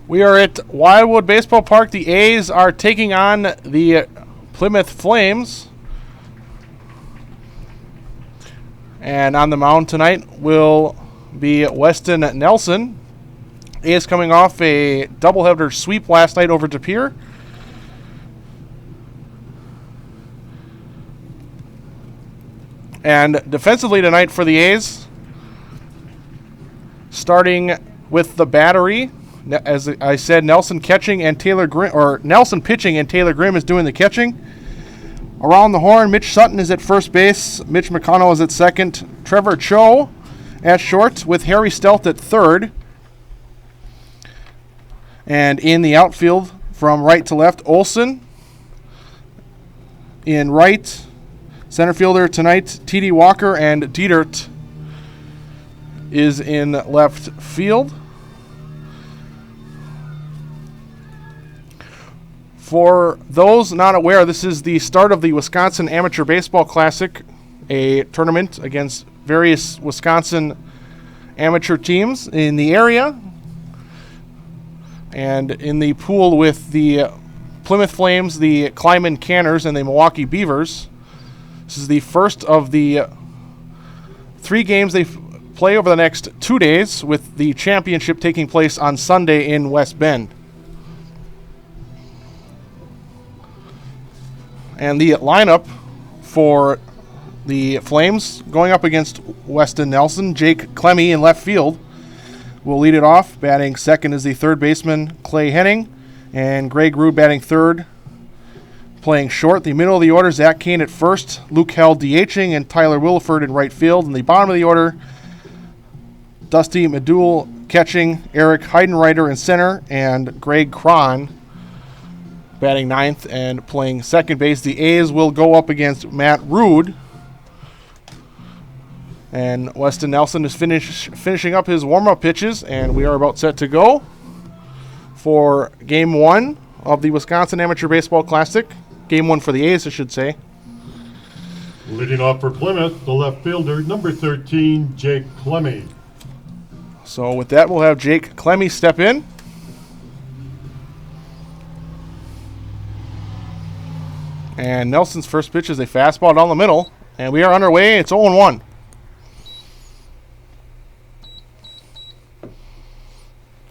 We are at Wildwood Baseball Park. The A's are taking on the Plymouth Flames. And on the mound tonight will be Weston Nelson. A's coming off a doubleheader sweep last night over De Pere. And defensively tonight for the A's, starting with the battery, as I said, Nelson pitching and Taylor Grimm is doing the catching. Around the horn, Mitch Sutton is at first base. Mitch McConnell is at second. Trevor Cho at short with Harry Stelt at third. And in the outfield, from right to left, Olson. In right, center fielder tonight, T.D. Walker, and Dietert is in left field. For those not aware, this is the start of the Wisconsin Amateur Baseball Classic, a tournament against various Wisconsin amateur teams in the area. And in the pool with the Plymouth Flames, the Kleiman Canners, and the Milwaukee Beavers. This is the first of the 3 games they play over the next 2 days, with the championship taking place on Sunday in West Bend. And the lineup for the Flames going up against Weston Nelson, Jake Clemmy in left field will lead it off. Batting second is the third baseman, Clay Henning, and Greg Rude batting third. Playing short, the middle of the order, Zach Kane at first, Luke Held DHing, and Tyler Williford in right field. In the bottom of the order, Dusty Medul catching, Eric Heidenreiter in center, and Greg Cron batting ninth and playing second base. The A's will go up against Matt Rude. And Weston Nelson is finishing up his warm-up pitches, and we are about set to go for Game 1 of the Wisconsin Amateur Baseball Classic. Game 1 for the A's, I should say. Leading off for Plymouth, the left fielder, number 13, Jake Clemmy. So with that, we'll have Jake Clemmy step in. And Nelson's first pitch is a fastball down the middle, and we are underway. It's 0-1.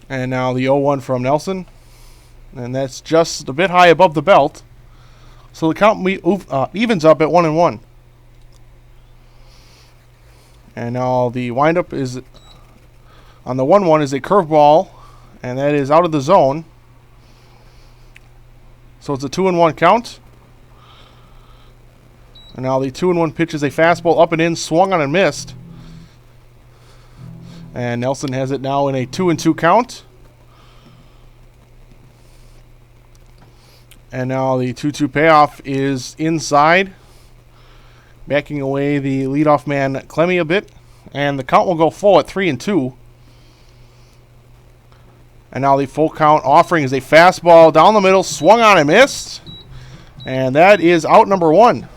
And now the 0-1 from Nelson. And that's just a bit high above the belt. So the count evens up at 1-1. And now the windup is on the 1-1 is a curveball, and that is out of the zone. So it's a 2-1 count. And now the 2-1 pitch is a fastball up and in, swung on and missed. And Nelson has it now in a 2-2 count. And now the 2-2 payoff is inside, backing away the leadoff man Clemmy a bit. And the count will go full at 3-2. And now the full count offering is a fastball down the middle, swung on and missed. And that is out number 1.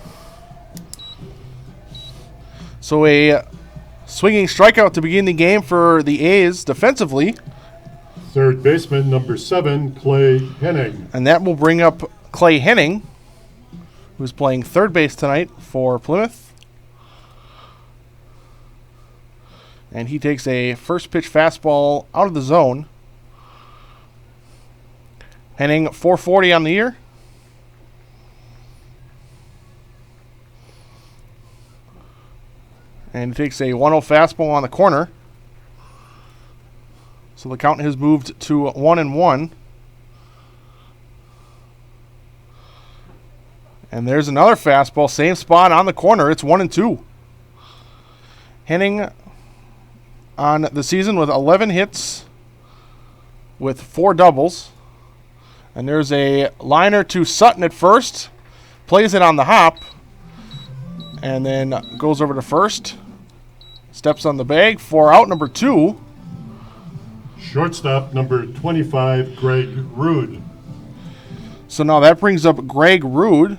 So a swinging strikeout to begin the game for the A's defensively. Third baseman, number 7, Clay Henning. And that will bring up Clay Henning, who's playing third base tonight for Plymouth. And he takes a first pitch fastball out of the zone. Henning, 440 on the year. And he takes a 1-0 fastball on the corner. So the count has moved to 1-1. And there's another fastball, same spot on the corner. It's 1-2. Henning on the season with 11 hits with 4 doubles. And there's a liner to Sutton at first. Plays it on the hop. And then goes over to first. Steps on the bag for out number 2. Shortstop, number 25, Greg Rude. So now that brings up Greg Rude.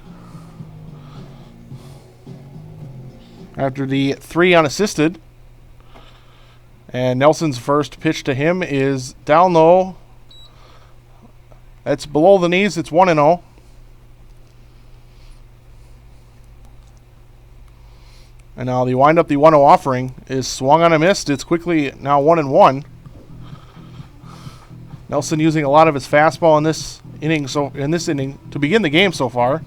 After the 3 unassisted. And Nelson's first pitch to him is down low That's below the knees. It's 1-0. And now the windup, the 1-0 offering, is swung on and missed. It's quickly now 1-1. Nelson using a lot of his fastball in this inning to begin the game so far.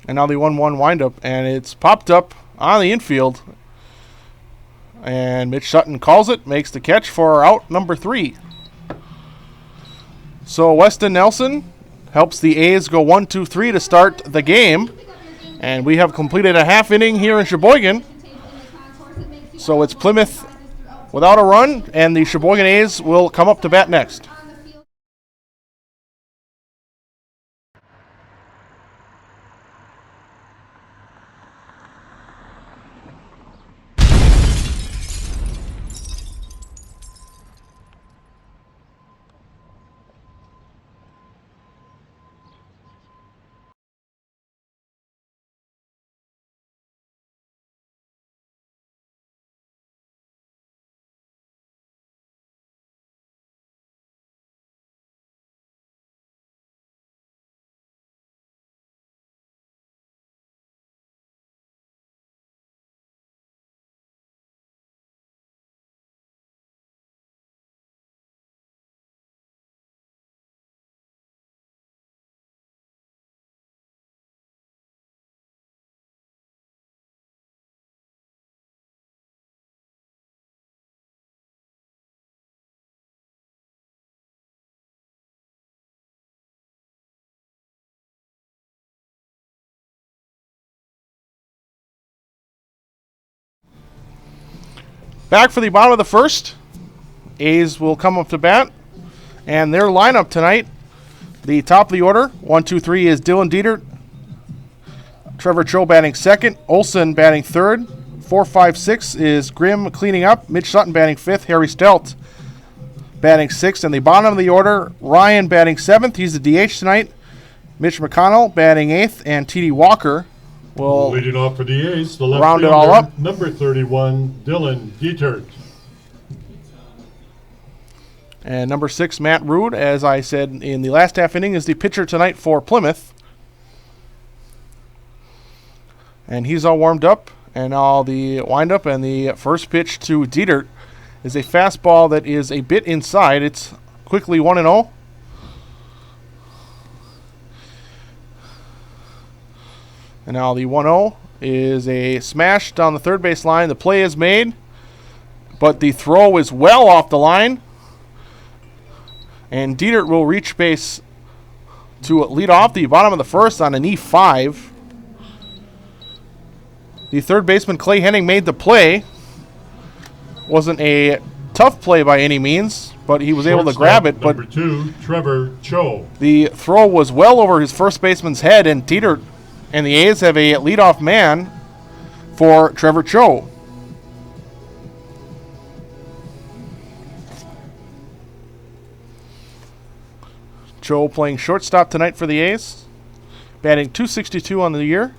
And now the 1-1 windup, and it's popped up on the infield. And Mitch Sutton calls it, makes the catch for out number 3. So Weston Nelson helps the A's go 1-2-3 to start the game. And we have completed a half inning here in Sheboygan. So it's Plymouth without a run, and the Sheboygan A's will come up to bat next. Back for the bottom of the first. A's will come up to bat. And their lineup tonight, the top of the order, 1-2-3 is Dylan Dietert. Trevor Cho batting second. Olson batting third. 4-5-6 is Grimm cleaning up. Mitch Sutton batting fifth. Harry Stelt batting sixth. And the bottom of the order, Ryan batting seventh. He's the DH tonight. Mitch McConnell batting eighth. And T.D. Walker will leading off for the A's, the left round it fielder, all up. number 31, Dylan Dietert. And number 6, Matt Rood, as I said in the last half inning, is the pitcher tonight for Plymouth. And he's all warmed up. And now the windup, and the first pitch to Dietert is a fastball that is a bit inside. It's quickly 1-0. And now the 1-0 is a smash down the third base line. The play is made, but the throw is well off the line. And Dietert will reach base to lead off the bottom of the first on an E5. The third baseman, Clay Henning, made the play. Wasn't a tough play by any means, but he was able to grab it. Number 2, Trevor Cho. The throw was well over his first baseman's head, and Dietert and the A's have a leadoff man for Trevor Cho. Cho playing shortstop tonight for the A's. Batting .262 on the year.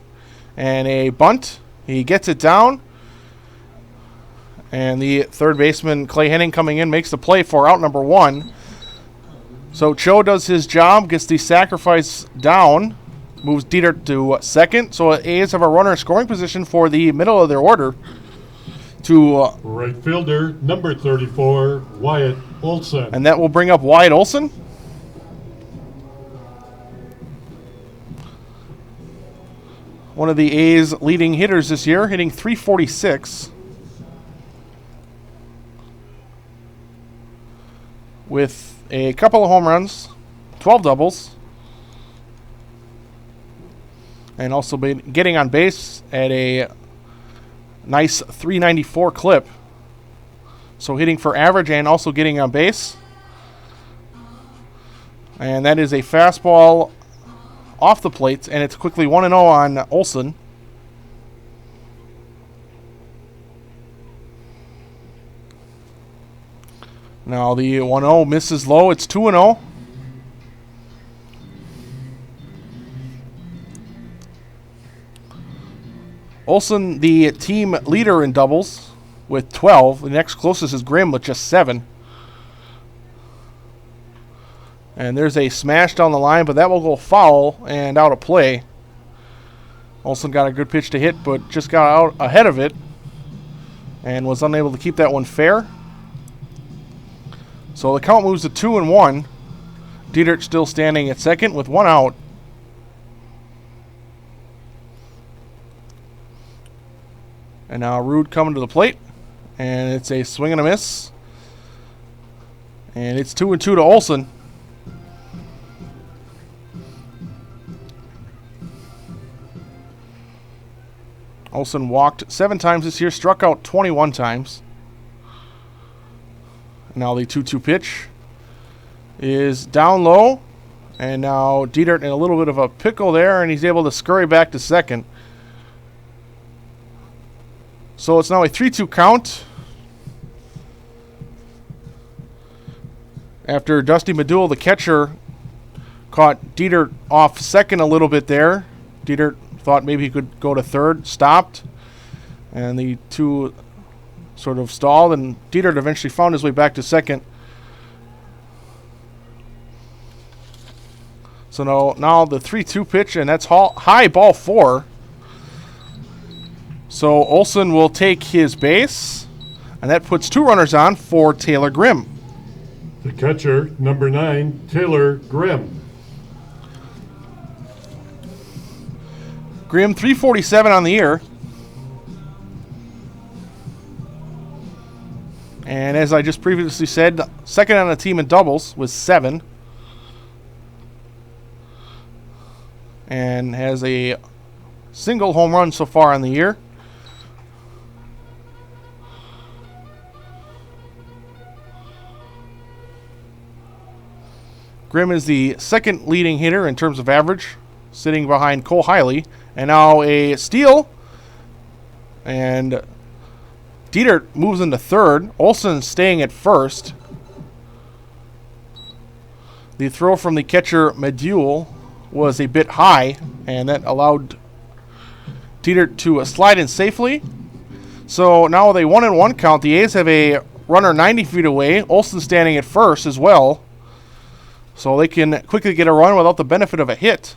And a bunt. He gets it down. And the third baseman, Clay Henning, coming in, makes the play for out number 1. So Cho does his job, gets the sacrifice down. Moves Dietert to second. So A's have a runner in scoring position for the middle of their order. To right fielder, number 34, Wyatt Olson. And that will bring up Wyatt Olson. One of the A's leading hitters this year, hitting .346. With a couple of home runs, 12 doubles. And also been getting on base at a nice .394 clip. So hitting for average and also getting on base. And that is a fastball off the plate, and it's quickly 1-0 on Olson. Now the 1-0 misses low. It's 2-0. Olson, the team leader in doubles, with 12. The next closest is Grimm with just 7. And there's a smash down the line, but that will go foul and out of play. Olsen got a good pitch to hit, but just got out ahead of it and was unable to keep that one fair. So the count moves to 2-1. Dietrich still standing at second with 1 out. And now Rude coming to the plate. And it's a swing and a miss. And it's 2-2 to Olsen. Olsen walked 7 times this year, struck out 21 times. Now the 2-2 pitch is down low. And now Dietrich in a little bit of a pickle there, and he's able to scurry back to second. So it's now a 3-2 count. After Dusty Medul, the catcher, caught Dietrich off second a little bit there. Dietrich thought maybe he could go to third, stopped, and the two sort of stalled, and Dietrich eventually found his way back to second. So now the 3-2 pitch, and that's high ball 4. So Olsen will take his base, and that puts 2 runners on for Taylor Grimm. The catcher, number 9, Taylor Grimm. Grimm, 347 on the year. And as I just previously said, second on the team in doubles with 7. And has a single home run so far on the year. Grimm is the second leading hitter in terms of average, sitting behind Cole Hiley. And now a steal. And Dietrich moves into third. Olsen staying at first. The throw from the catcher Medul was a bit high, and that allowed Dietrich to slide in safely. So now with a 1-1 count, the A's have a runner 90 feet away. Olsen standing at first as well. So they can quickly get a run without the benefit of a hit.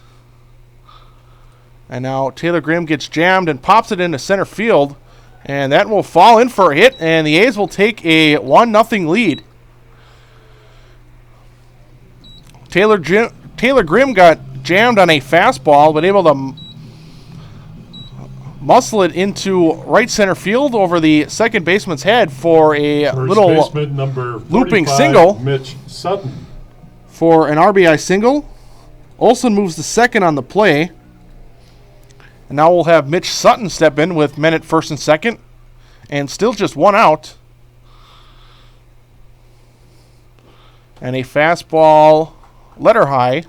And now Taylor Grimm gets jammed and pops it into center field. And that will fall in for a hit, and the A's will take a 1-0 lead. Taylor Grimm got jammed on a fastball, but able to muscle it into right center field over the second baseman's head for a First little baseman, number 45, looping single. Mitch Sutton. For an RBI single. Olsen moves to second on the play. And now we'll have Mitch Sutton step in with men at first and second. And still just 1 out. And a fastball letter high.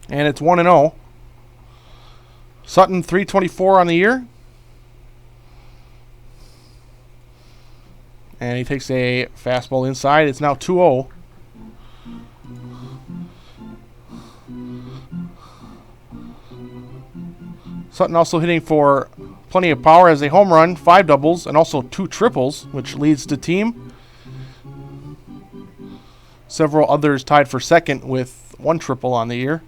And it's 1-0. Sutton 324 on the year. And he takes a fastball inside. It's now 2-0. Sutton also hitting for plenty of power as a home run, 5 doubles, and also 2 triples, which leads the team. Several others tied for second with 1 triple on the year.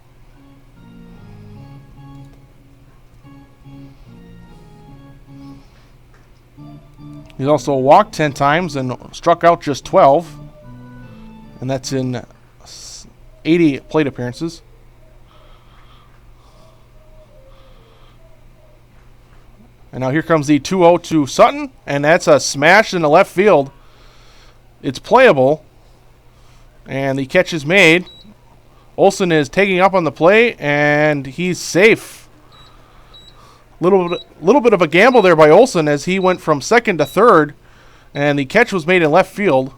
He's also walked 10 times and struck out just 12. And that's in 80 plate appearances. And now here comes the 2-0 to Sutton. And that's a smash in the left field. It's playable. And the catch is made. Olsen is taking up on the play, and he's safe. Little bit of a gamble there by Olsen as he went from second to third, and the catch was made in left field,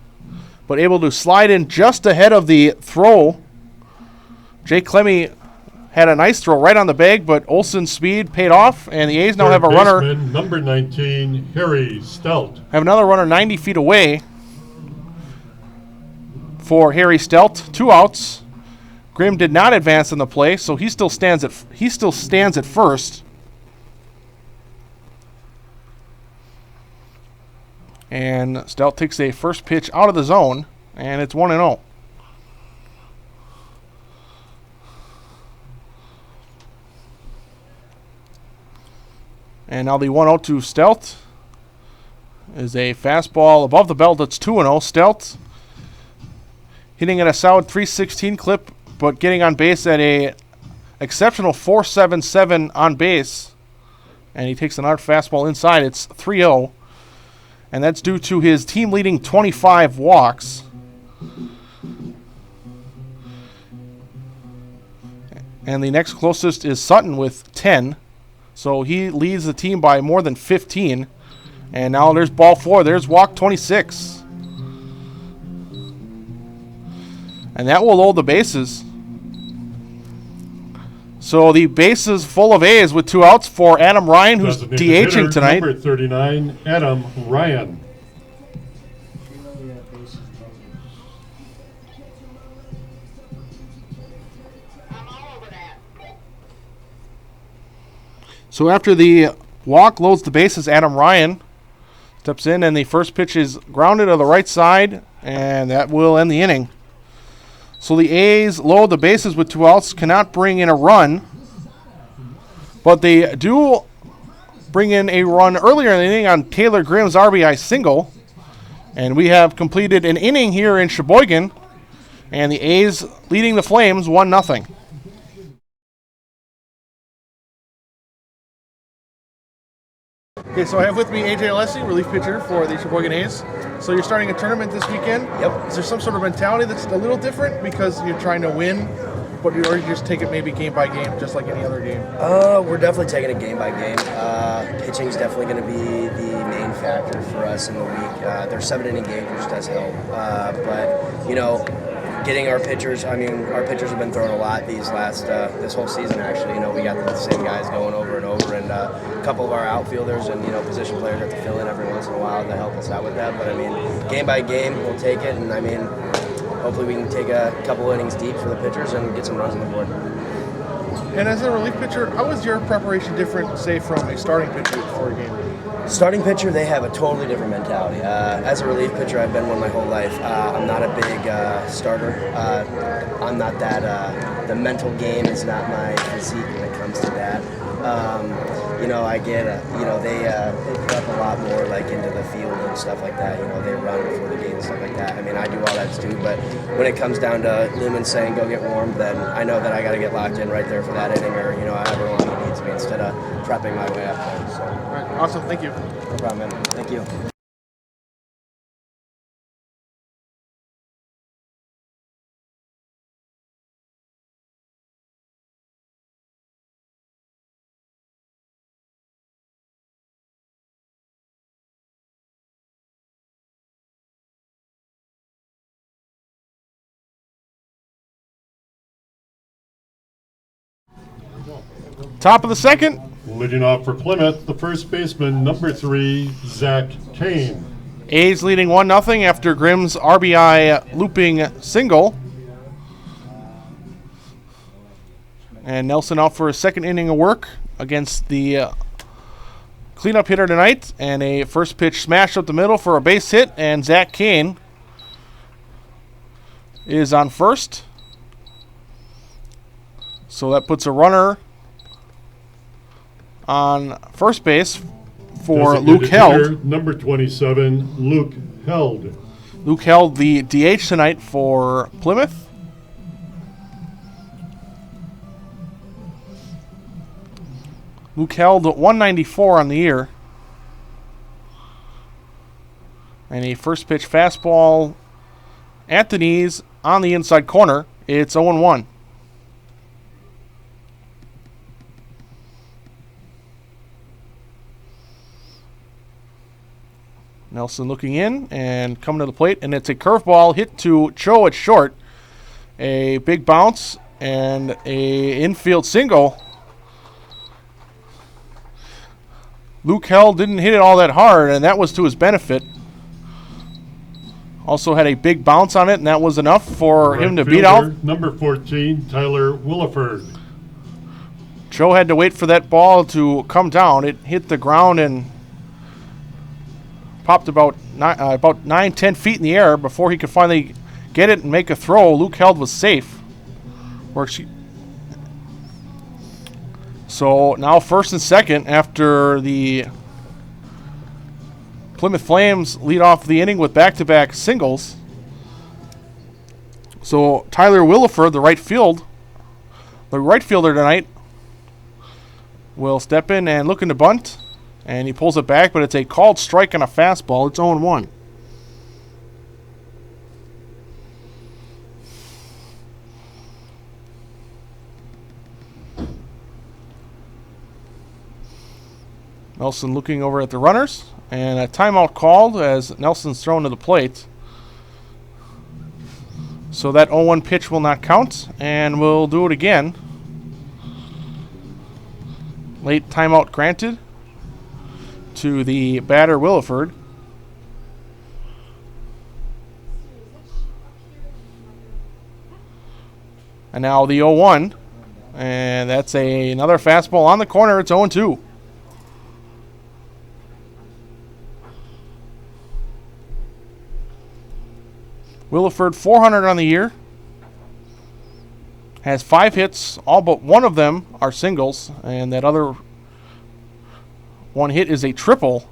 but able to slide in just ahead of the throw. Jake Clemmy had a nice throw right on the bag, but Olsen's speed paid off, and the A's now have a runner. Number 19, Harry Stout. Have another runner 90 feet away for Harry Stout. 2 outs. Grimm did not advance in the play, so he still stands at first. And Stout takes a first pitch out of the zone, and it's 1-0. And now the 1-0 to Stout is a fastball above the belt. It's 2-0. Stout hitting at a solid 316 clip, but getting on base at a exceptional 477 on base. And he takes another fastball inside. It's 3-0. And that's due to his team-leading 25 walks. And the next closest is Sutton with 10. So he leads the team by more than 15. And now there's ball 4. There's walk 26. And that will load the bases. So the bases full of A's with 2 outs for Adam Ryan, who's DHing tonight. Number 39, Adam Ryan. So after the walk loads the bases, Adam Ryan steps in, and the first pitch is grounded to the right side, and that will end the inning. So the A's load the bases with 2 outs, cannot bring in a run, but they do bring in a run earlier in the inning on Taylor Grimm's RBI single, and we have completed an inning here in Sheboygan, and the A's leading the Flames 1-0. Okay, so I have with me AJ Alessi, relief pitcher for the Sheboygan A's. So you're starting a tournament this weekend. Yep. Is there some sort of mentality that's a little different because you're trying to win, or you just take it maybe game by game, just like any other game? We're definitely taking it game by game. Pitching's definitely going to be the main factor for us in the week. They're 7-inning games, which does help. But, you know, getting our pitchers, our pitchers have been throwing a lot this whole season, actually. You know, we got the same guys going over and over, and a couple of our outfielders and, position players have to fill in every once in a while to help us out with that. But, game by game, we'll take it, and, hopefully we can take a couple innings deep for the pitchers and get some runs on the board. And as a relief pitcher, how is your preparation different, say, from a starting pitcher for a game? Starting pitcher, they have a totally different mentality. As a relief pitcher, I've been one my whole life. I'm not a big starter. I'm not that. The mental game is not my physique when it comes to that. I get. They prep a lot more like into the field and stuff like that. They run before the game and stuff like that. I do all that too. But when it comes down to Lumen saying go get warm, then I know that I got to get locked in right there for that inning, or however long it needs to be, instead of prepping my way up there. So. All right, awesome. Thank you. No problem, man. Thank you. Top of the second. Leading off for Plymouth, the first baseman, number 3, Zach Kane. A's leading 1-0 after Grimm's RBI looping single. And Nelson out for a second inning of work against the cleanup hitter tonight. And a first pitch smash up the middle for a base hit. And Zach Kane is on first. So that puts a runner on first base for Luke Held. Number 27, Luke Held. Luke Held, the DH tonight for Plymouth. Luke Held 194 on the year. And a first pitch fastball at the knees on the inside corner. It's 0-1. Nelson looking in and coming to the plate, and it's a curveball hit to Cho at short. A big bounce and a infield single. Luke Held didn't hit it all that hard, and that was to his benefit. Also had a big bounce on it, and that was enough for him to beat out. Number 14, Tyler Williford. Cho had to wait for that ball to come down. It hit the ground and popped about 9-10 feet in the air before he could finally get it and make a throw. Luke Held was safe. So now first and second after the Plymouth Flames lead off the inning with back-to-back singles. So Tyler Williford, the right fielder tonight, will step in and look in to bunt. And he pulls it back, but it's a called strike on a fastball. It's 0-1. Nelson looking over at the runners. And a timeout called as Nelson's thrown to the plate. So that 0-1 pitch will not count, and we'll do it again. Late timeout granted to the batter Williford. And now the 0-1, and that's another fastball on the corner. It's 0-2. Williford, 400 on the year. Has 5 hits. All but one of them are singles. And that other one hit is a triple.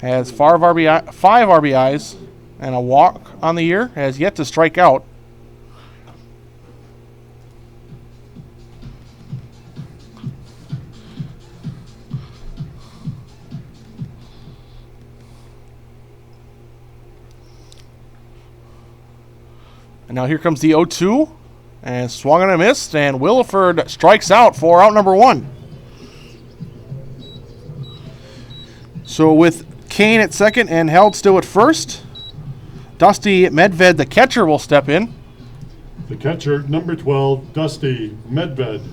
Has 5 RBIs and a walk on the year. Has yet to strike out. And now here comes the 0-2, and swung and a missed, and Williford strikes out for out number 1. So with Kane at second and Held still at first, Dusty Medved, the catcher, will step in. The catcher, number 12, Dusty Medved.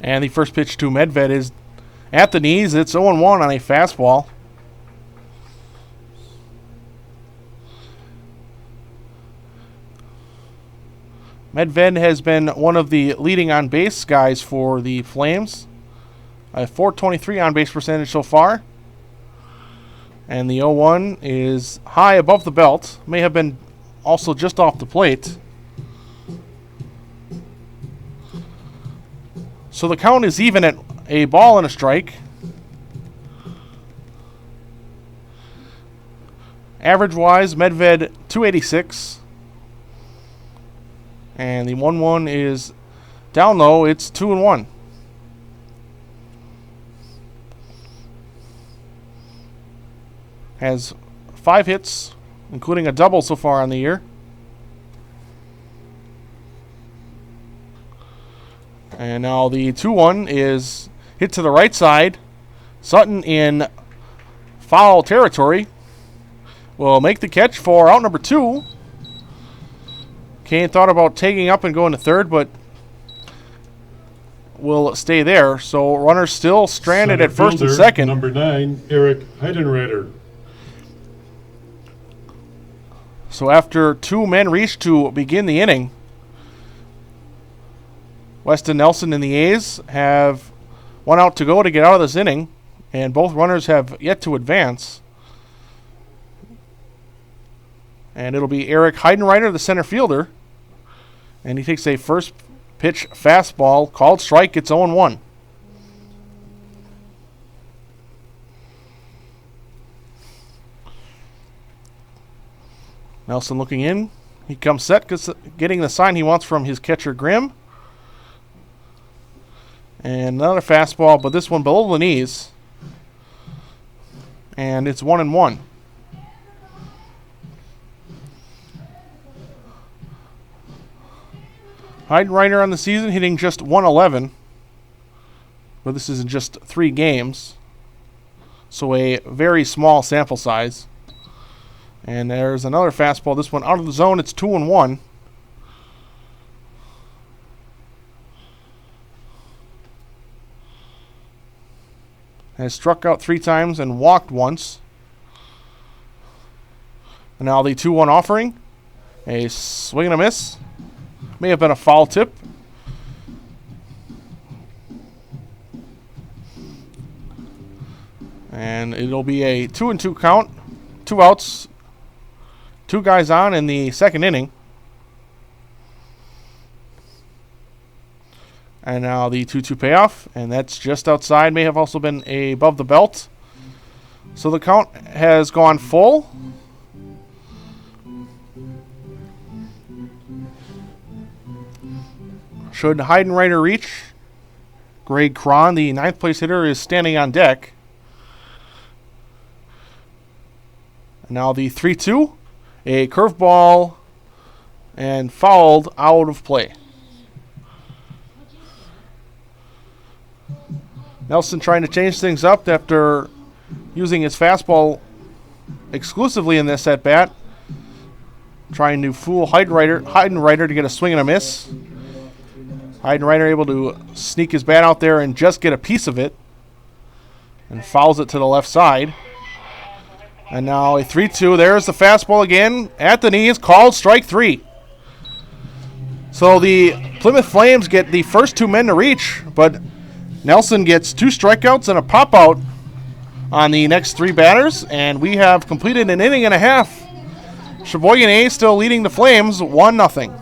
And the first pitch to Medved is at the knees. It's 0-1 on a fastball. Medved has been one of the leading on-base guys for the Flames. A .423 on-base percentage so far. And the 0-1 is high above the belt. May have been also just off the plate. So the count is even at a ball and a strike. Average-wise, Medved 286. And the 1-1 is down low. It's 2-1. Has 5 hits, including a double so far on the year. And now the 2-1 is hit to the right side. Sutton in foul territory will make the catch for out number 2. Kane thought about taking up and going to third, but will stay there. So runners still stranded Center at first fielder, and second. Number 9, Eric Heidenreiter. So after 2 men reach to begin the inning, Weston Nelson and the A's have 1 out to go to get out of this inning, and both runners have yet to advance. And it'll be Eric Heidenreiter, the center fielder, and he takes a first pitch fastball, called strike. It's 0-1. Nelson looking in. He comes set, getting the sign he wants from his catcher, Grimm. And another fastball, but this one below the knees. And it's 1-1. Heidenreiter on the season hitting just 111. But this is in just 3 games. So a very small sample size. And there's another fastball. This one out of the zone. It's 2-1. Has struck out 3 times and walked once. And now the 2-1 offering. A swing and a miss. May have been a foul tip. And it'll be a 2-2 count. 2 outs. 2 guys on in the second inning. And now the 2-2 payoff. And that's just outside. May have also been above the belt. So the count has gone full. Should Heidenreiter reach, Greg Cron, the 9th place hitter, is standing on deck. And now the 3-2, a curveball, and fouled out of play. Nelson trying to change things up after using his fastball exclusively in this at-bat. Trying to fool Heidenreiter to get a swing and a miss. Heidenreiter able to sneak his bat out there and just get a piece of it. And fouls it to the left side. And now a 3-2. There's the fastball again. At the knees. Called strike 3. So the Plymouth Flames get the first 2 men to reach. But Nelson gets 2 strikeouts and a pop-out on the next 3 batters. And we have completed an inning and a half. Sheboygan A still leading the Flames 1-0.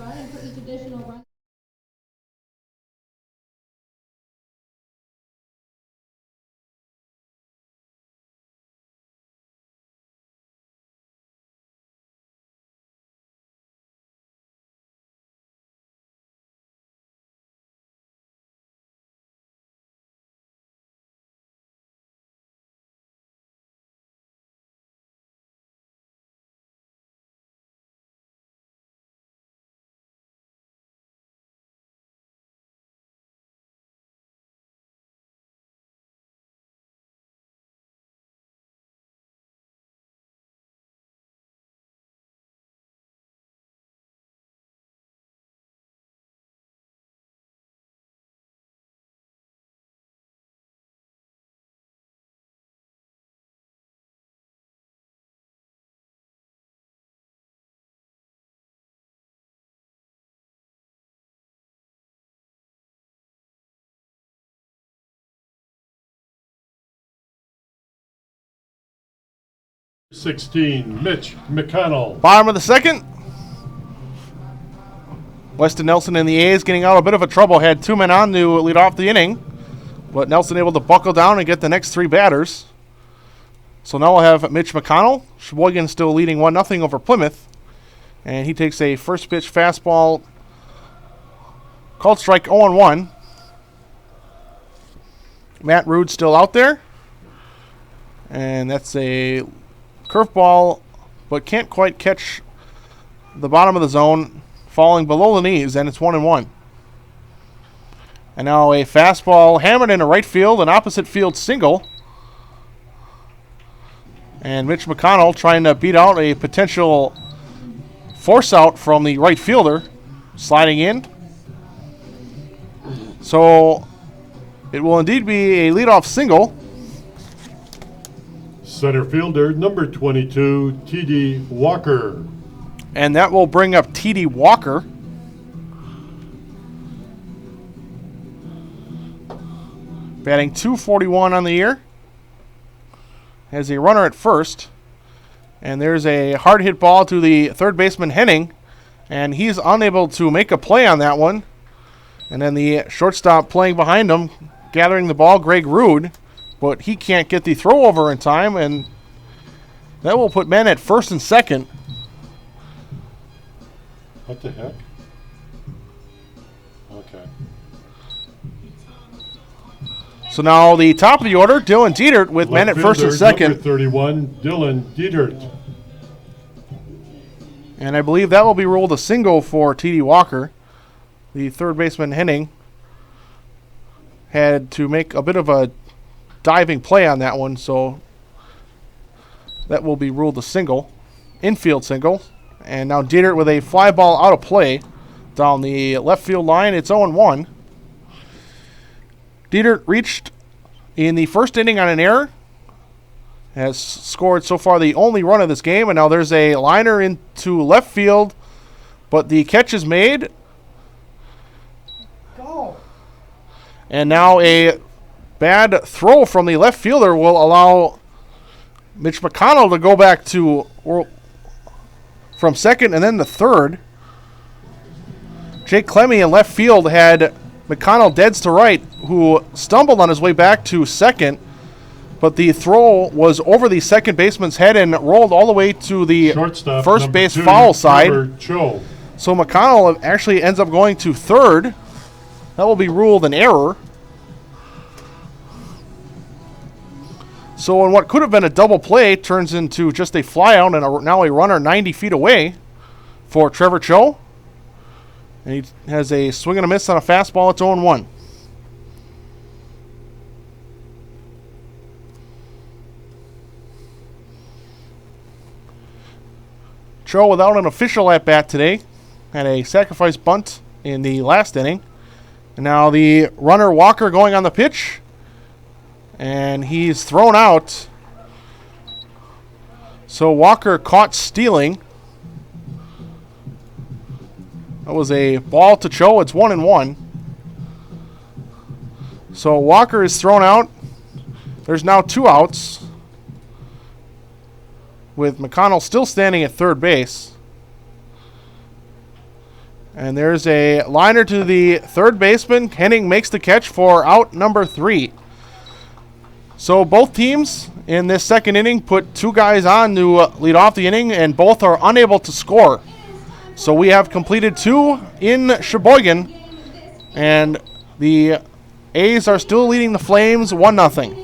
#16, Mitch McConnell. Bottom of the second. Weston Nelson and the A's getting out a bit of a trouble. Had 2 men on to lead off the inning. But Nelson able to buckle down and get the next 3 batters. So now we'll have Mitch McConnell. Sheboygan still leading 1-0 over Plymouth. And he takes a first pitch fastball. Called strike 0-1. Matt Rude still out there. And that's a curveball, but can't quite catch the bottom of the zone, falling below the knees, and it's 1-1. And now a fastball hammered into right field, an opposite field single. And Mitch McConnell trying to beat out a potential force out from the right fielder, sliding in. So it will indeed be a leadoff single. Center fielder, number 22, T.D. Walker. And that will bring up T.D. Walker. Batting .241 on the year. Has a runner at first. And there's a hard hit ball to the third baseman Henning. And he's unable to make a play on that one. And then the shortstop playing behind him, gathering the ball, Greg Rude. But he can't get the throw over in time, and that will put men at first and second. What the heck? Okay. So now the top of the order, Dylan Dietert with men at first and Fielder, second. Number 31, Dylan Dietert. And I believe that will be ruled a single for T.D. Walker. The third baseman Henning had to make a bit of a diving play on that one, so that will be ruled a single, infield single. And now Dietert with a fly ball out of play down the left field line. It's 0-1. Dietert reached in the first inning on an error. Has scored so far the only run of this game, and now there's a liner into left field, but the catch is made. Go. And now a bad throw from the left fielder will allow Mitch McConnell to go back to from second and then to third. Jake Clemmy in left field had McConnell deads to right, who stumbled on his way back to second, but the throw was over the second baseman's head and rolled all the way to the Shortstop, first base 2, foul side. Cho. So McConnell actually ends up going to third. That will be ruled an error. So in what could have been a double play turns into just a fly out and now a runner 90 feet away for Trevor Cho. And he has a swing and a miss on a fastball. It's 0-1. Cho without an official at bat today. Had a sacrifice bunt in the last inning. And now the runner Walker going on the pitch. And he's thrown out. So Walker caught stealing. That was a ball to Cho. It's 1-1. So Walker is thrown out. There's now 2 outs, with McConnell still standing at third base. And there's a liner to the third baseman. Henning makes the catch for out number 3. So both teams in this second inning put 2 guys on to lead off the inning, and both are unable to score. So we have completed 2 in Sheboygan, and the A's are still leading the Flames 1-0.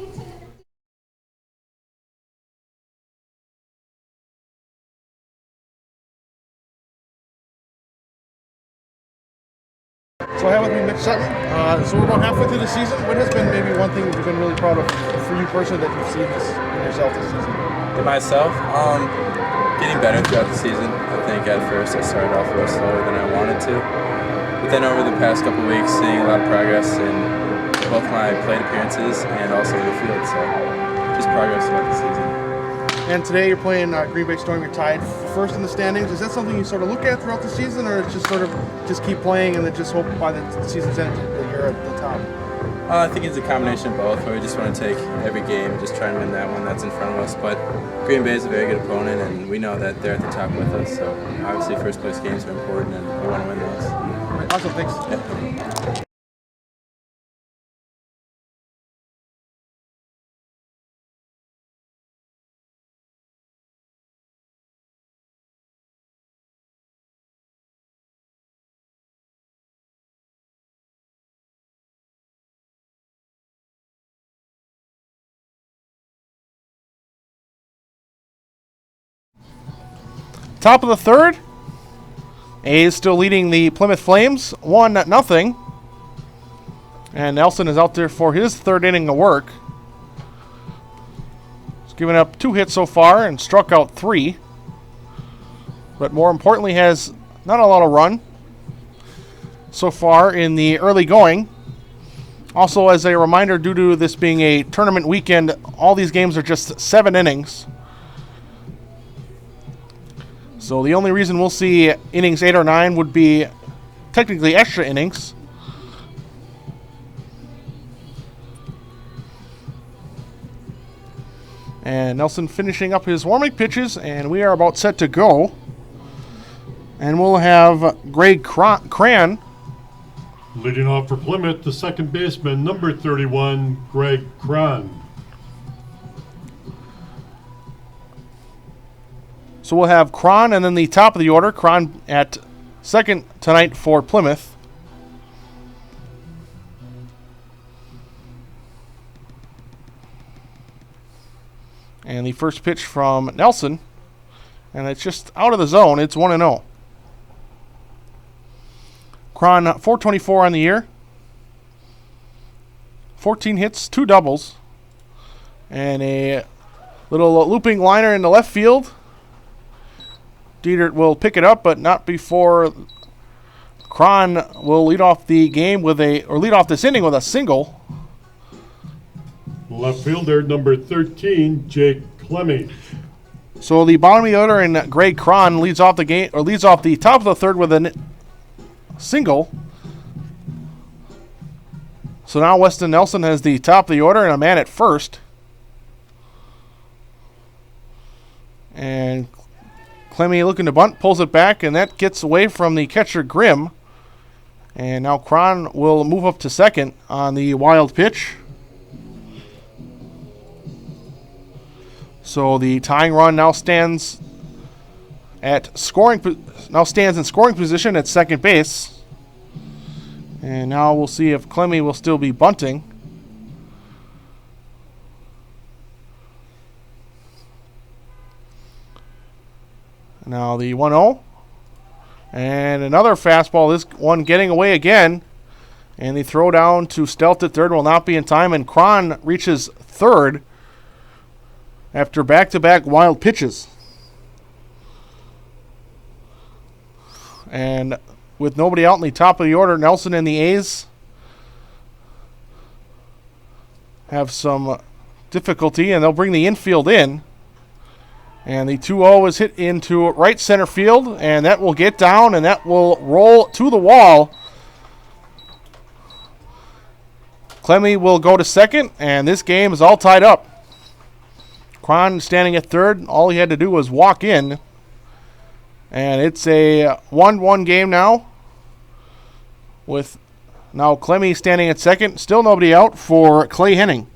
So I have with me Mitch Sutton. So we're about halfway through the season. What has been maybe one thing you've been really proud of for you personally that you've seen this in yourself this season? In myself, getting better throughout the season. I think at first I started off a little slower than I wanted to. But then over the past couple weeks, seeing a lot of progress in both my plate appearances and also in the field. So just progress throughout the season. And today you're playing Green Bay Storm. You're tied first in the standings. Is that something you sort of look at throughout the season, or it's just sort of just keep playing and then just hope by the season's end that you're at the top? I think it's a combination of both, where we just want to take every game and just try and win that one that's in front of us. But Green Bay is a very good opponent, and we know that they're at the top with us. So obviously first place games are important, and we want to win those. Awesome, thanks. Yeah. Top of the third. A's still leading the Plymouth Flames 1-0. And Nelson is out there for his third inning of work. He's given up 2 hits so far and struck out 3. But more importantly, has not a lot of run so far in the early going. Also, as a reminder, due to this being a tournament weekend, all these games are just 7 innings. So the only reason we'll see innings 8 or 9 would be technically extra innings. And Nelson finishing up his warming pitches, and we are about set to go. And we'll have Greg Cran. Leading off for Plymouth, the second baseman, number 31, Greg Cran. So we'll have Cron and then the top of the order. Cron at second tonight for Plymouth. And the first pitch from Nelson. And it's just out of the zone. It's 1-0. Cron 424 on the year. 14 hits, 2 doubles. And a little looping liner in the left field. Dietert will pick it up, but not before Cron will lead off the game with lead off this inning with a single. Left fielder number 13, Jake Clemmy. So the bottom of the order and Greg Cron leads off the game, or leads off the top of the third with a single. So now Weston Nelson has the top of the order and a man at first. And Clemmy looking to bunt, pulls it back, and that gets away from the catcher Grimm. And now Cron will move up to second on the wild pitch. So the tying run now stands in scoring position at second base. And now we'll see if Clemmy will still be bunting. Now the 1-0. And another fastball. This one getting away again. And the throw down to Stelt at third will not be in time. And Cron reaches third after back-to-back wild pitches. And with nobody out in the top of the order, Nelson and the A's have some difficulty, and they'll bring the infield in. And the 2-0 is hit into right center field, and that will get down, and that will roll to the wall. Clemmy will go to second, and this game is all tied up. Cron standing at third. All he had to do was walk in. And it's a 1-1 game now. With now Clemmy standing at second. Still nobody out for Clay Henning.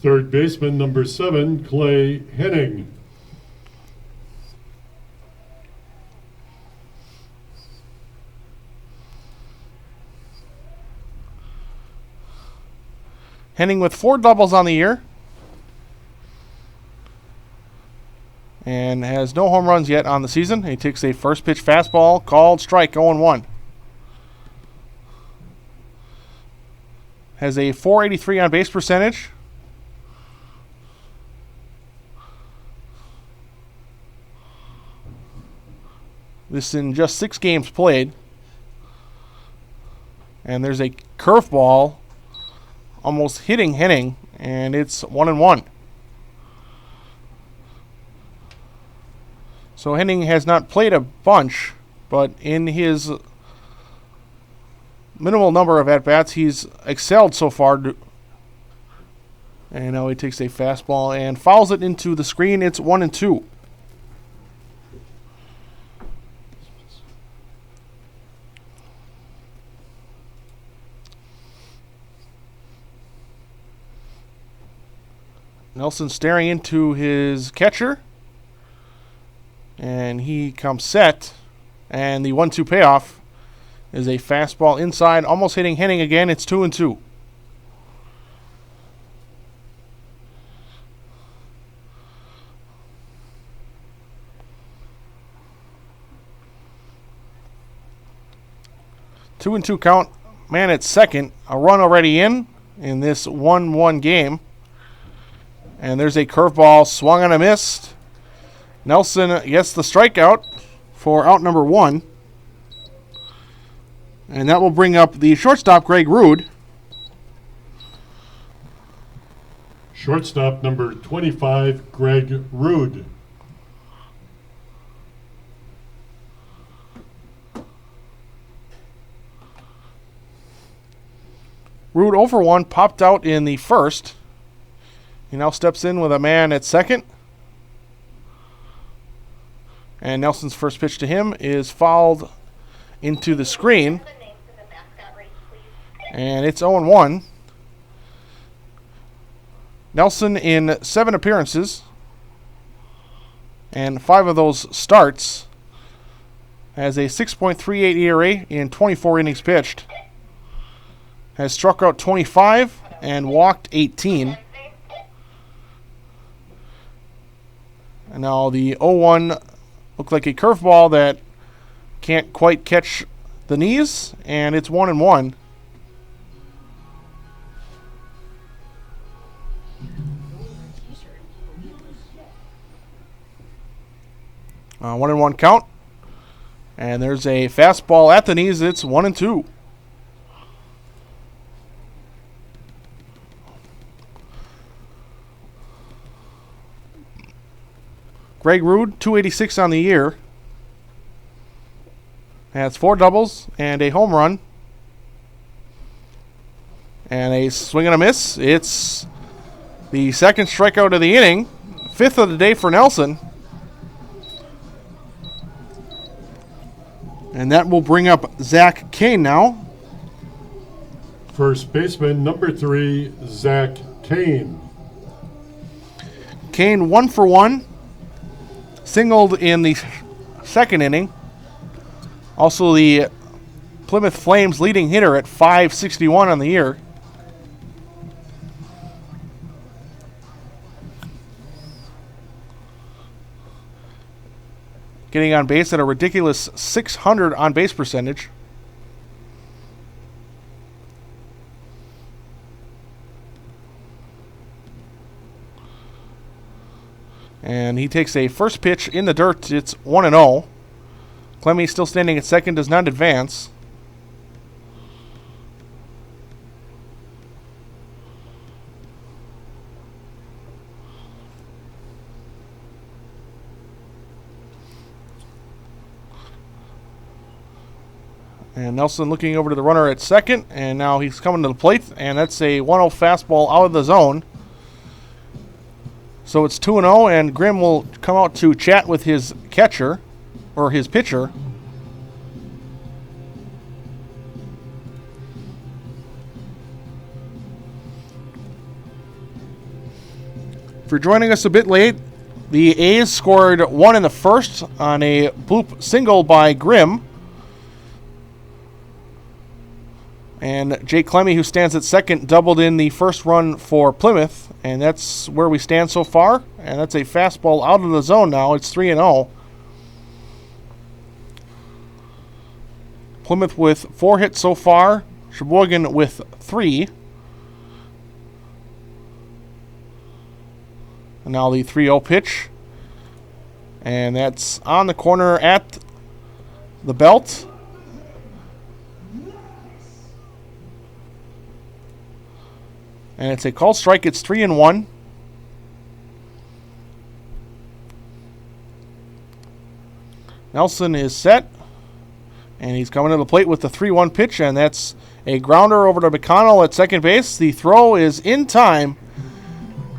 Third baseman number 7, Clay Henning. Henning with 4 doubles on the year. And has no home runs yet on the season. He takes a first pitch fastball, called strike, 0-1. Has a .483 on base percentage. This in just 6 games played. And there's a curveball almost hitting Henning, and it's 1-1. So Henning has not played a bunch, but in his minimal number of at-bats, he's excelled so far. And now he takes a fastball and fouls it into the screen. It's 1-2. Nelson staring into his catcher. And he comes set. And the 1-2 payoff is a fastball inside, almost hitting Henning again. It's 2-2. Two and two count. Man at second. A run already in this 1-1 game. And there's a curveball swung on a miss. Nelson gets the strikeout for out number 1. And that will bring up the shortstop, Greg Rude. Shortstop number 25, Greg Rude. Rude 0 for 1, popped out in the first. He now steps in with a man at second. And Nelson's first pitch to him is fouled into the screen. And it's 0-1. Nelson in 7 appearances. And 5 of those starts. Has a 6.38 ERA in 24 innings pitched. Has struck out 25 and walked 18. And now the 0-1 looked like a curveball that can't quite catch the knees, and it's 1-1. 1-1 count. And there's a fastball at the knees. It's 1-2. Greg Rude, 286 on the year. Has 4 doubles and a home run. And a swing and a miss. It's the second strikeout of the inning. 5th of the day for Nelson. And that will bring up Zach Kane now. First baseman, number 3, Zach Kane. Kane 1 for 1. Singled in the second inning. Also the Plymouth Flames leading hitter at .561 on the year. Getting on base at a ridiculous .600 on base percentage. And he takes a first pitch in the dirt. It's 1-0. Clemmy still standing at second, does not advance. And Nelson looking over to the runner at second, and now he's coming to the plate, and that's a 1-0 fastball out of the zone. So it's 2-0, and Grimm will come out to chat with his catcher, or his pitcher. If you're joining us a bit late, the A's scored 1 in the first on a bloop single by Grimm. And Jake Clemmy, who stands at second, doubled in the first run for Plymouth. And that's where we stand so far. And that's a fastball out of the zone now. It's 3-0. Plymouth with 4 hits so far. Sheboygan with 3. And now the 3-0 pitch. And that's on the corner at the belt. And it's a called strike. It's 3-1. Nelson is set. And he's coming to the plate with the 3-1 pitch. And that's a grounder over to McConnell at second base. The throw is in time.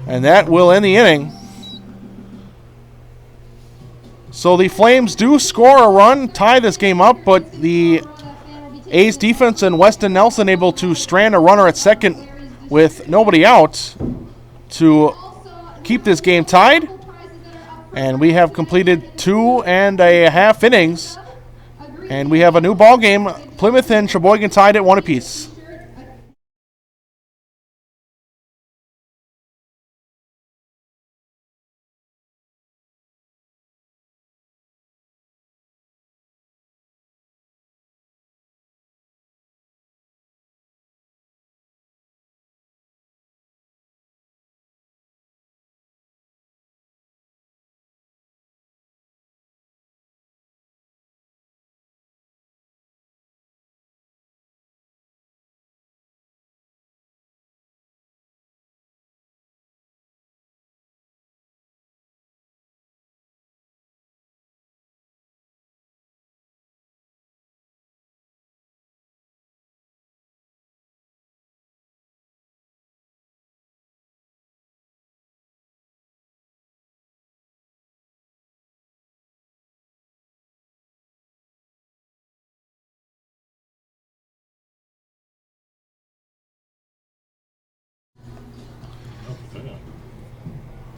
And that will end the inning. So the Flames do score a run, tie this game up. But the A's defense and Weston Nelson able to strand a runner at second with nobody out to keep this game tied. And we have completed 2.5 innings. And we have a new ball game. Plymouth and Sheboygan tied at 1 apiece.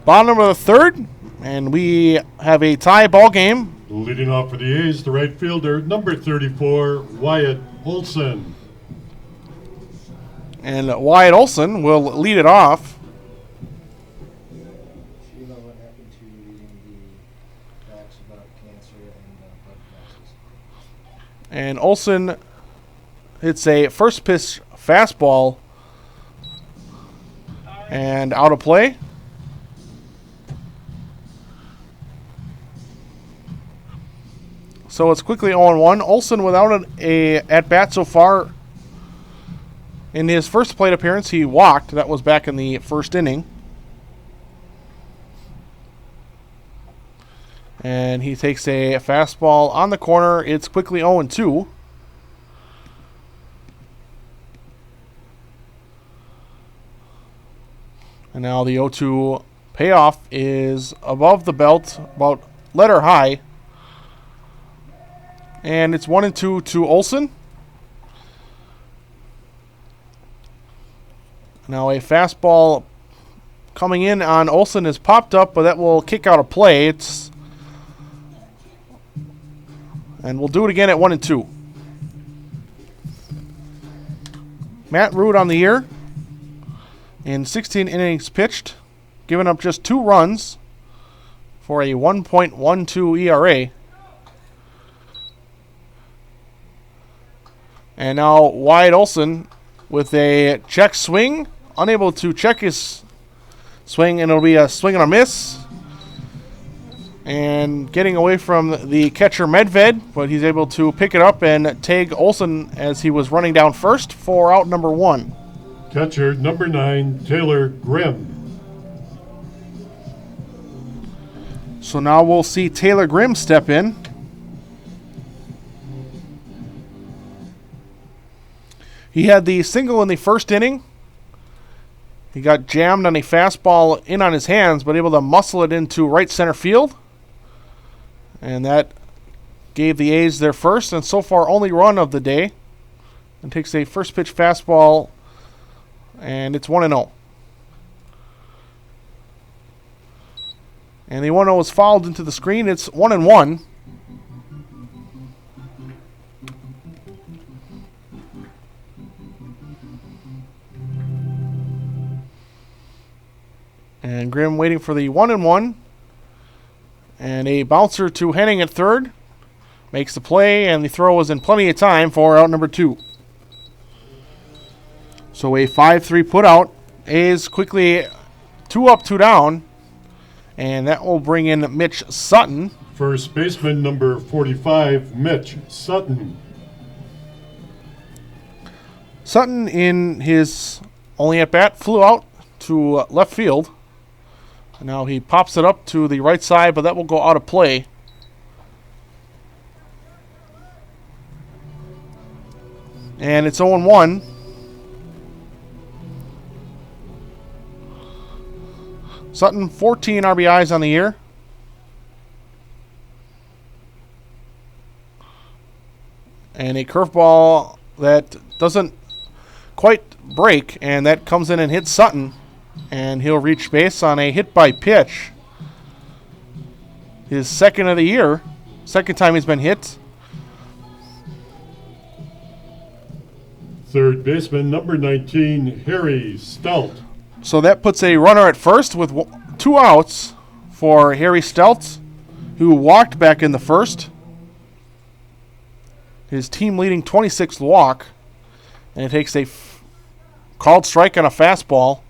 Bottom of the third, and we have a tie ball game. Leading off for the A's, the right fielder, number 34, Wyatt Olson. And Wyatt Olson will lead it off. Sheila, what happened to you reading the facts about cancer and blood classes? And Olson hits a first pitch fastball and out of play. So it's quickly 0-1. Olson without a at-bat so far. In his first plate appearance, he walked. That was back in the first inning. And he takes a fastball on the corner. It's quickly 0-2. And now the 0-2 payoff is above the belt, about letter high. And it's 1-2 to Olson. Now a fastball coming in on Olson is popped up, but that will kick out a play. And we'll do it again at 1-2. Matt Root on the year in 16 innings pitched, giving up just 2 runs for a 1.12 ERA. And now Wyatt Olson with a check swing, unable to check his swing, and it'll be a swing and a miss. And getting away from the catcher Medved, but he's able to pick it up and tag Olson as he was running down first for out number 1. Catcher number 9, Taylor Grimm. So now we'll see Taylor Grimm step in. He had the single in the first inning. He got jammed on a fastball in on his hands, but able to muscle it into right center field. And that gave the A's their first and so far only run of the day. And takes a first pitch fastball, and it's 1-0. And the 1-0 is fouled into the screen. It's 1-1. And Grimm waiting for the 1-1. And a bouncer to Henning at third. Makes the play, and the throw was in plenty of time for out number 2. So a 5-3 put out. A's quickly 2 up, 2 down. And that will bring in Mitch Sutton. First baseman number 45, Mitch Sutton. Sutton, in his only at bat, flew out to left field. Now he pops it up to the right side, but that will go out of play. And it's 0-1. Sutton, 14 RBIs on the year. And a curveball that doesn't quite break, and that comes in and hits Sutton. And he'll reach base on a hit by pitch. His second of the year. Second time he's been hit. Third baseman number 19, Harry Stout. So that puts a runner at first with 2 outs for Harry Stout, who walked back in the first. His team leading 26th walk. And it takes a called strike on a fastball.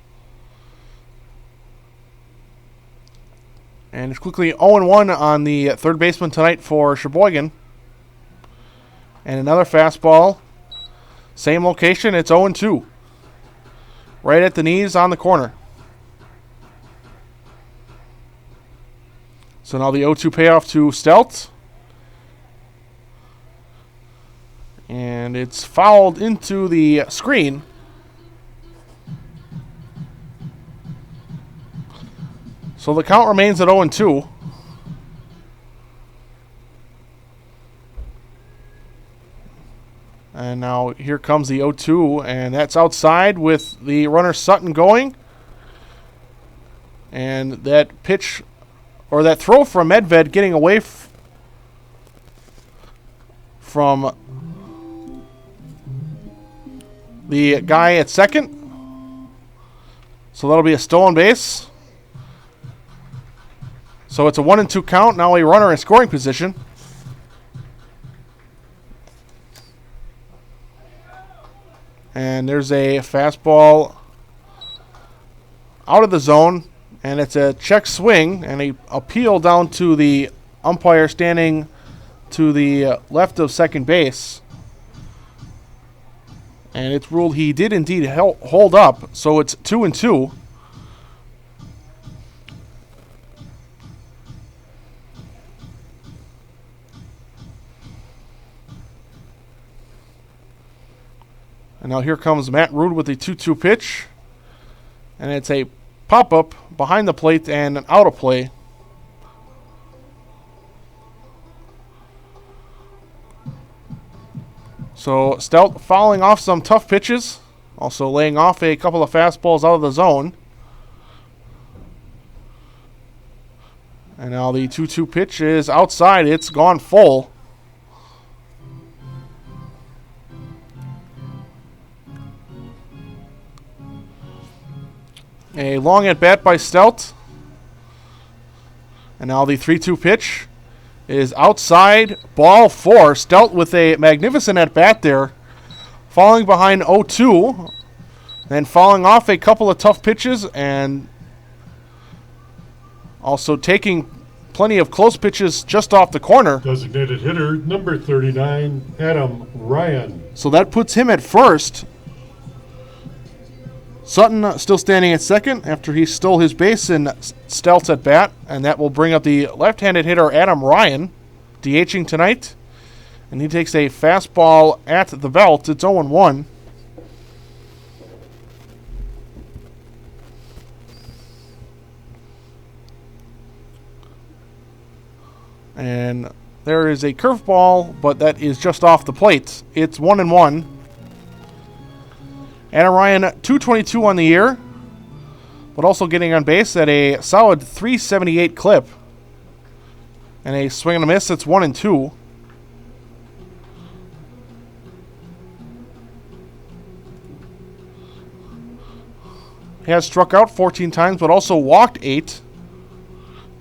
And it's quickly 0-1 on the third baseman tonight for Sheboygan. And another fastball. Same location, it's 0-2. Right at the knees on the corner. So now the 0-2 payoff to Stout. And it's fouled into the screen. So the count remains at 0-2. And now here comes the 0-2, and that's outside with the runner Sutton going. And that pitch, or that throw from Medved getting away from the guy at second. So that'll be a stolen base. So it's a 1-2 count. Now a runner in scoring position. And there's a fastball out of the zone. And it's a check swing and a appeal down to the umpire standing to the left of second base. And it's ruled he did indeed hold up. So it's 2-2. And now here comes Matt Rude with the 2-2 pitch. And it's a pop-up behind the plate and an out of play. So Stout fouling off some tough pitches. Also laying off a couple of fastballs out of the zone. And now the 2-2 pitch is outside. It's gone full. A long at bat by Stout. And now the 3-2 pitch is outside, ball 4. Stout with a magnificent at bat there. Falling behind 0-2. Then falling off a couple of tough pitches and also taking plenty of close pitches just off the corner. Designated hitter, number 39, Adam Ryan. So that puts him at first. Sutton still standing at second after he stole his base in Stout's at bat. And that will bring up the left-handed hitter, Adam Ryan, DHing tonight. And he takes a fastball at the belt. It's 0-1. And there is a curveball, but that is just off the plate. It's 1-1. Adam Ryan, 222 on the year, but also getting on base at a solid 378 clip. And a swing and a miss, it's 1-2. He has struck out 14 times, but also walked 8.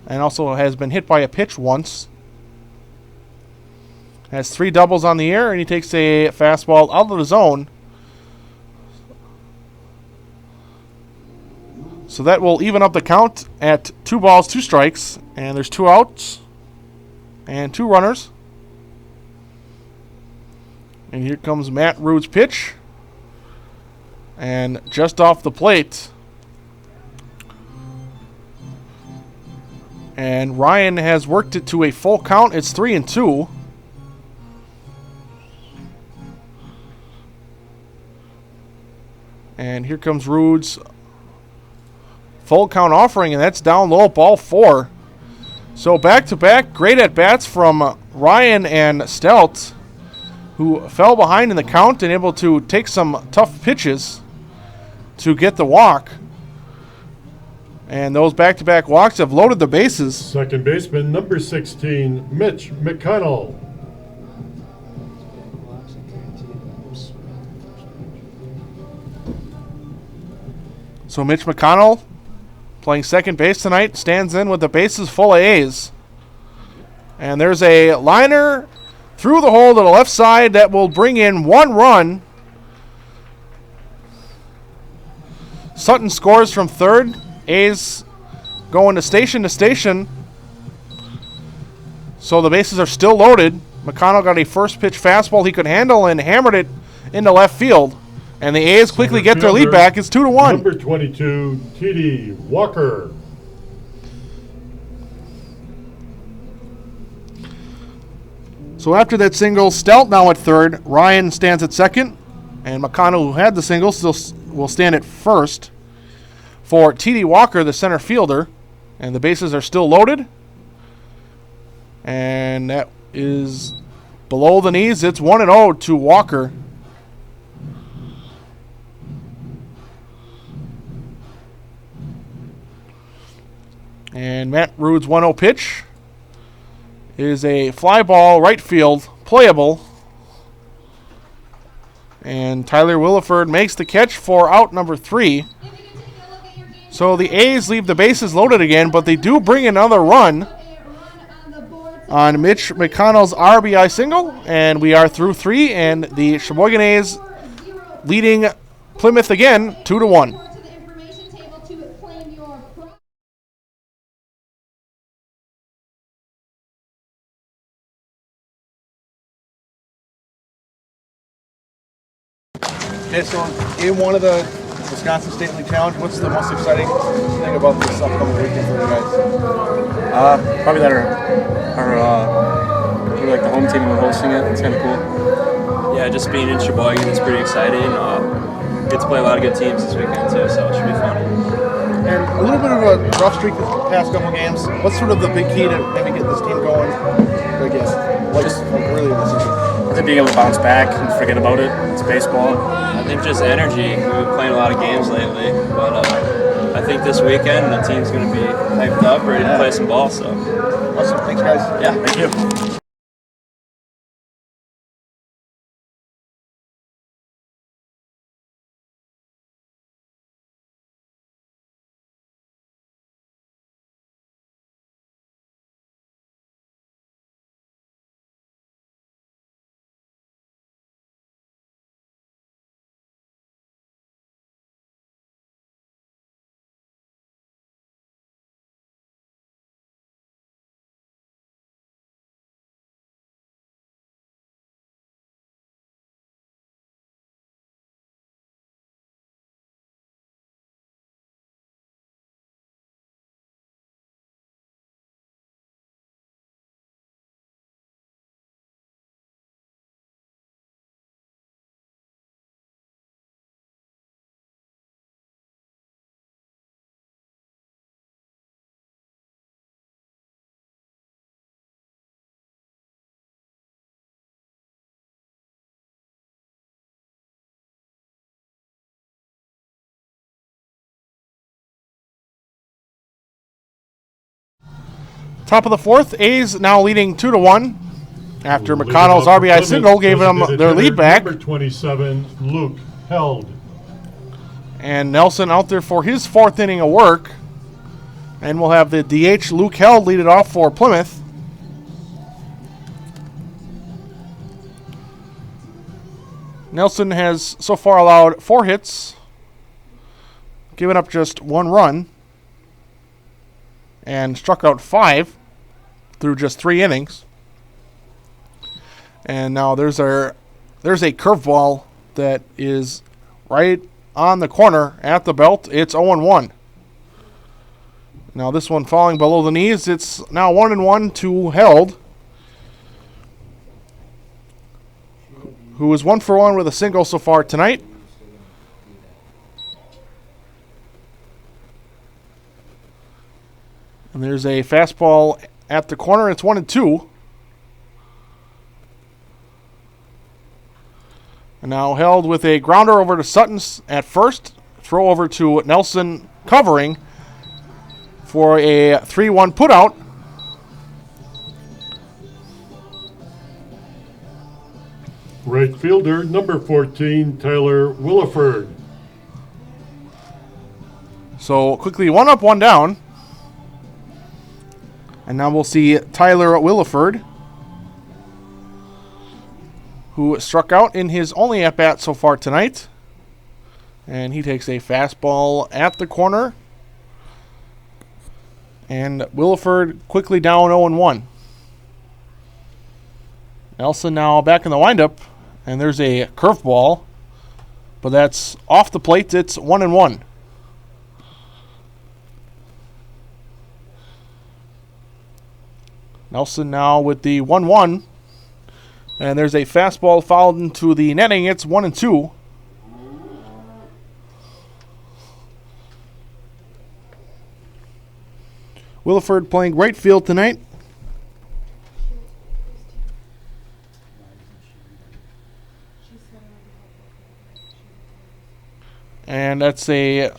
And also has been hit by a pitch once. Has 3 doubles on the year, and he takes a fastball out of the zone. So that will even up the count at 2 balls, 2 strikes. And there's 2 outs and 2 runners. And here comes Matt Rude's pitch. And just off the plate. And Ryan has worked it to a full count. It's 3-2. And here comes Rude's full count offering, and that's down low, ball 4. So back-to-back great at-bats from Ryan and Stout, who fell behind in the count and able to take some tough pitches to get the walk. And those back-to-back walks have loaded the bases. Second baseman, number 16, Mitch McConnell. So Mitch McConnell, playing second base tonight, stands in with the bases full of A's. And there's a liner through the hole to the left side that will bring in 1 run. Sutton scores from third. A's going to station. So the bases are still loaded. McConnell got a first pitch fastball he could handle and hammered it into left field. And the A's quickly get their lead back. It's 2-1. Number 22, T.D. Walker. So after that single, Stout now at third. Ryan stands at second. And McConnell, who had the single, still will stand at first. For T.D. Walker, the center fielder. And the bases are still loaded. And that is below the knees. It's 1-0 to Walker. And Matt Rude's 1-0 pitch is a fly ball, right field, playable. And Tyler Williford makes the catch for out number 3. So the A's leave the bases loaded again, but they do bring another run on Mitch McConnell's RBI single. And we are through 3, and the Sheboygan A's leading Plymouth again 2-1. Okay, so in one of the Wisconsin State League Challenge, what's the most exciting thing about this upcoming weekend for you guys? Probably that we're like the home team and we're hosting it. It's kind of cool. yeah, just being in Sheboygan is pretty exciting. Get to play a lot of good teams this weekend too, so it should be fun. And a little bit of a rough streak the past couple games. What's sort of the big key to maybe get this team going? I guess like early in the season. I think being able to bounce back and forget about it. It's baseball. I think just energy. We've been playing a lot of games lately, but I think this weekend the team's going to be hyped up, ready to play some ball. So Awesome. Thanks, guys. yeah, Thank you. Top of the fourth, A's now leading 2-1 after Leading McConnell's off for RBI Plymouth, single gave them designated their hitter lead back. Number 27, Luke Held. And Nelson out there for his fourth inning of work. And we'll have the DH Luke Held lead it off for Plymouth. Nelson has so far allowed 4 hits, given up just 1 run, and struck out 5 through just 3 innings. And now there's a curveball that is right on the corner at the belt. It's 0-1. Now this one falling below the knees. It's now 1-1 to Held, who is 1 for 1 with a single so far tonight. And there's a fastball at the corner. It's 1-2. And now Held with a grounder over to Sutton at first. Throw over to Nelson covering for a 3-1 putout. Right fielder, number 14, Tyler Williford. So quickly 1 up, 1 down. And now we'll see Tyler Williford, who struck out in his only at-bat so far tonight. And he takes a fastball at the corner. And Williford quickly down 0-1. Nelson now back in the windup. And there's a curveball. But that's off the plate. It's 1-1. Nelson now with the 1-1. And there's a fastball fouled into the netting. It's 1-2. Williford playing right field tonight. And that's a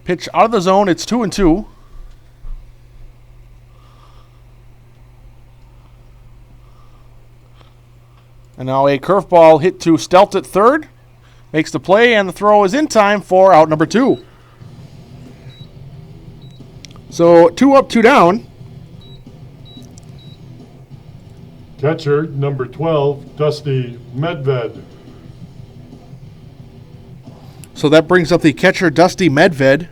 pitch out of the zone. It's 2-2. And now a curveball hit to Stelt at third. Makes the play, and the throw is in time for out number 2. So 2 up, 2 down. Catcher, number 12, Dusty Medved. So that brings up the catcher, Dusty Medved.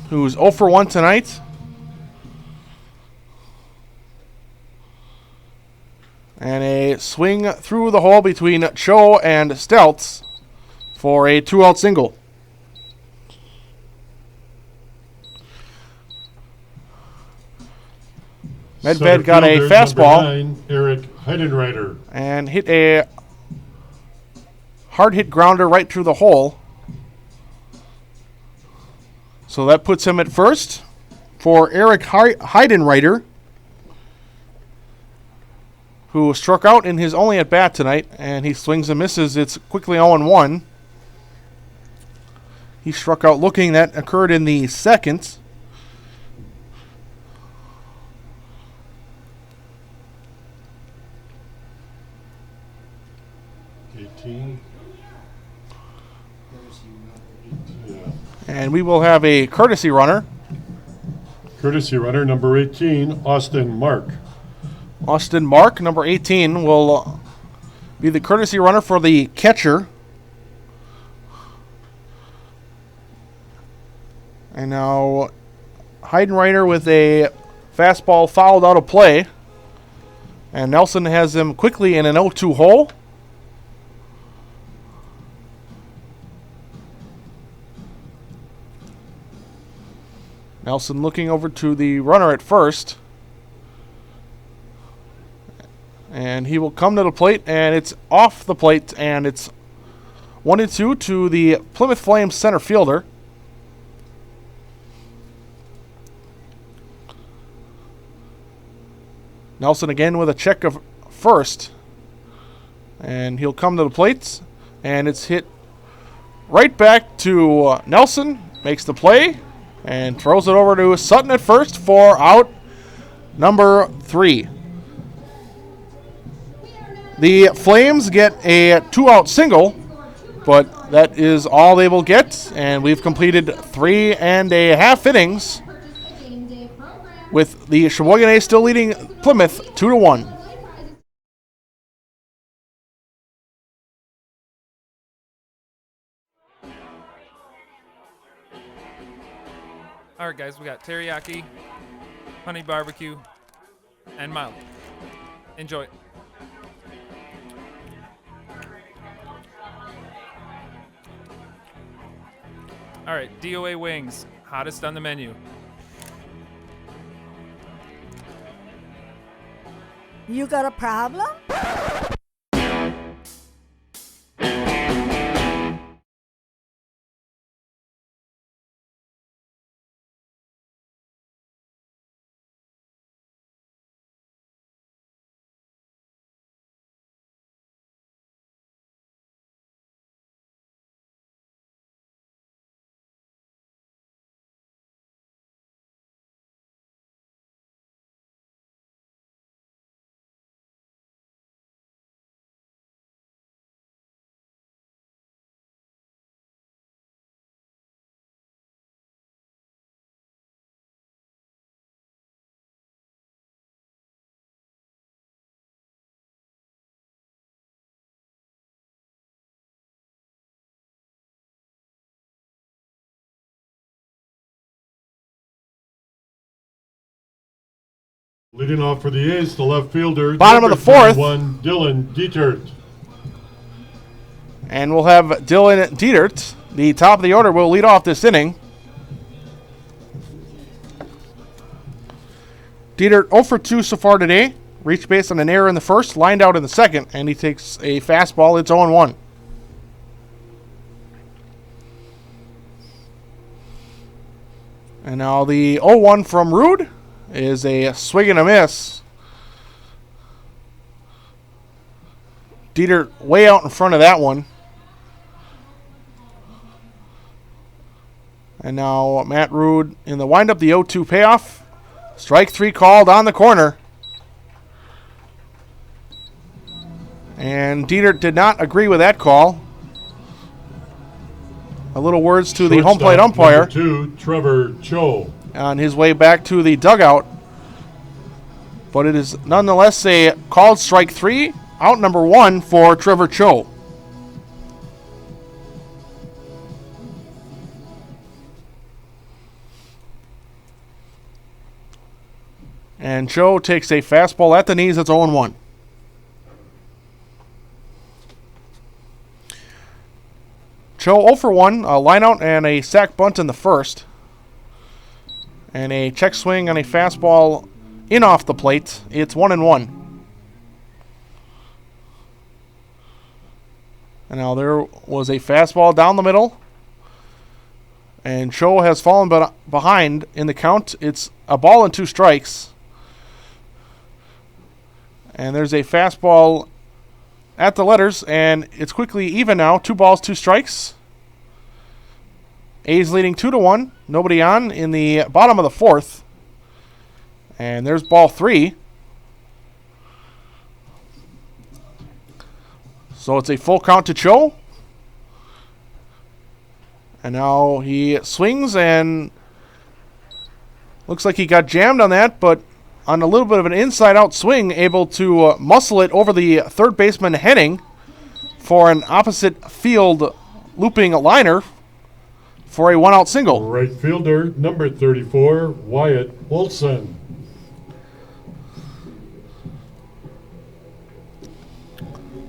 Who's 0 for 1 tonight. And a swing through the hole between Cho and Steltz for a 2-out single. Medved got a Center fielder, fastball number 9, Eric Heidenreiter. and hit a hard hit grounder right through the hole. So that puts him at first for Eric Heidenreiter, who struck out in his only at bat tonight, and he swings and misses. It's quickly 0-1. He struck out looking. That occurred in the second. And we will have a courtesy runner. Courtesy runner number 18, Austin Mark. Austin Mark, number 18, will be the courtesy runner for the catcher. And now Heidenreiter with a fastball fouled out of play. And Nelson has him quickly in an 0-2 hole. Nelson looking over to the runner at first. And he will come to the plate, and it's off the plate, and it's 1-2 to the Plymouth Flames center fielder. Nelson again with a check of first. And he'll come to the plate, and it's hit right back to Nelson. Makes the play. And throws it over to Sutton at first for out number 3. The Flames get a 2-out single, but that is all they will get. And we've completed 3.5 innings, with the Sheboygan A's still leading Plymouth 2-1. All right, guys, we got teriyaki, honey barbecue, and mild. Enjoy. All right, DOA wings, hottest on the menu. You got a problem? Leading off for the A's, the left fielder. Bottom of the fourth. 31, Dylan Dietert. And we'll have Dylan Dietert, the top of the order, will lead off this inning. Dietert 0 for 2 so far today. Reached base on an error in the first, lined out in the second, and he takes a fastball. It's 0-1. And now the 0-1 from Rude is a swing and a miss. Dietert way out in front of that one. And now Matt Rude in the windup, the 0-2 payoff. Strike 3 called on the corner. And Dietert did not agree with that call. A little words to the home plate umpire. Number 2, Trevor Cho. On his way back to the dugout. But it is nonetheless a called strike 3, out number 1 for Trevor Cho. And Cho takes a fastball at the knees. It's 0-1. Cho 0 for 1, a line out and a sac bunt in the first. And a check swing on a fastball in off the plate. It's 1-1. And now there was a fastball down the middle. And Cho has fallen behind in the count. It's a ball and 2 strikes. And there's a fastball at the letters, and it's quickly even now. 2 balls, 2 strikes. A's leading 2-1. Nobody on in the bottom of the 4th. And there's ball 3. So it's a full count to Cho. And now he swings and looks like he got jammed on that, but on a little bit of an inside-out swing, able to muscle it over the third baseman Henning for an opposite field looping liner for a 1-out single. Right fielder, number 34, Wyatt Olson.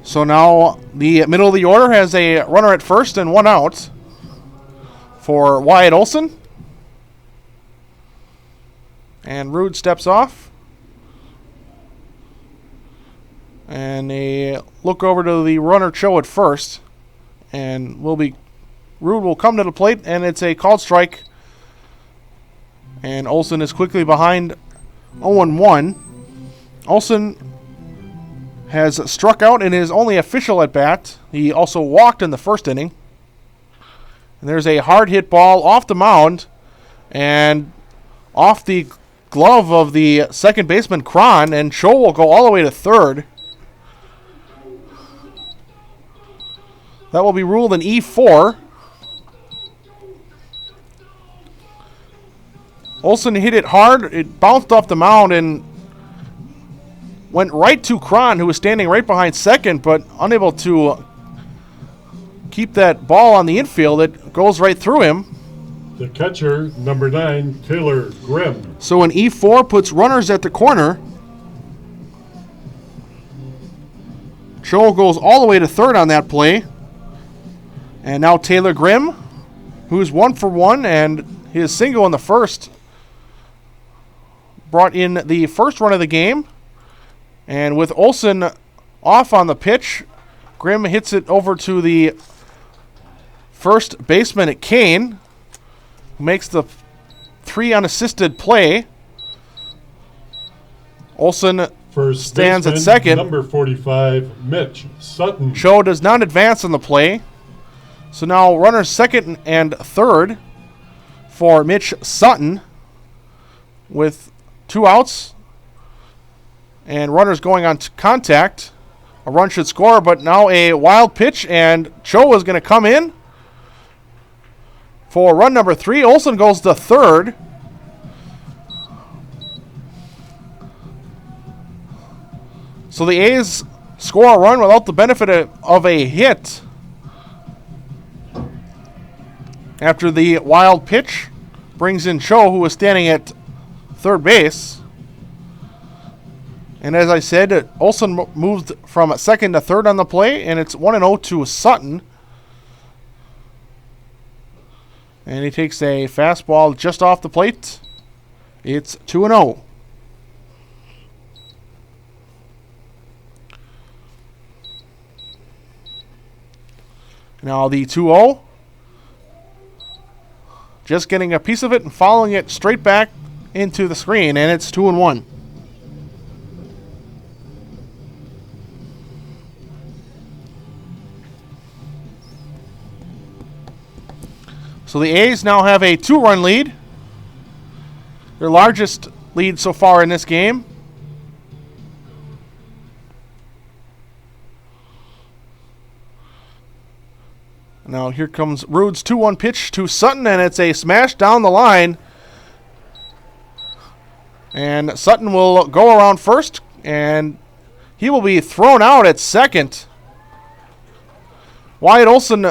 So now the middle of the order has a runner at first and 1 out for Wyatt Olson. And Rude steps off. And a look over to the runner Cho at first. And Rude will come to the plate, and it's a called strike. And Olson is quickly behind 0-1. Olson has struck out in his only official at bat. He also walked in the first inning. And there's a hard hit ball off the mound and off the glove of the second baseman Cron, and Cho will go all the way to third. That will be ruled an E4. Olson hit it hard. It bounced off the mound and went right to Cron, who was standing right behind second, but unable to keep that ball on the infield. It goes right through him. The catcher, number 9, Taylor Grimm. So an E4 puts runners at the corner. Cho goes all the way to third on that play. And now Taylor Grimm, who's 1 for 1, and his single in the first brought in the first run of the game. And with Olson off on the pitch, Grimm hits it over to the first baseman at Kane, who makes the 3 unassisted play. Olson First stands baseman, at second. number 45, Mitch Sutton. Cho does not advance on the play. So now runners second and third for Mitch Sutton with 2 outs. And runners going on to contact. A run should score, but now a wild pitch, and Cho is going to come in for run number 3. Olson goes to third. So the A's score a run without the benefit of a hit after the wild pitch brings in Cho, who is standing at third base. And as I said, Olson moved from second to third on the play, and it's 1-0 to Sutton. And he takes a fastball just off the plate. It's 2-0. Now the 2-0. Just getting a piece of it and following it straight back into the screen, and it's 2-1. So the A's now have a 2-run lead. Their largest lead so far in this game. Now here comes Rude's 2-1 pitch to Sutton, and it's a smash down the line. And Sutton will go around first, and he will be thrown out at second. Wyatt Olson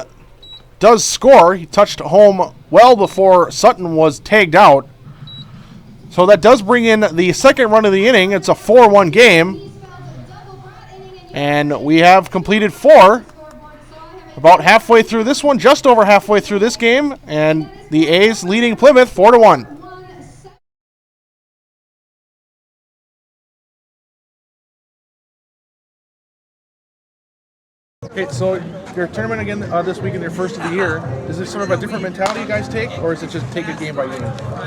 does score. He touched home well before Sutton was tagged out. So that does bring in the second run of the inning. It's a 4-1 game. And we have completed 4. About halfway through this one, just over halfway through this game. And the A's leading Plymouth 4-1. Okay, so your tournament again this week in your first of the year. Is this sort of a different mentality you guys take, or is it just take it game by game?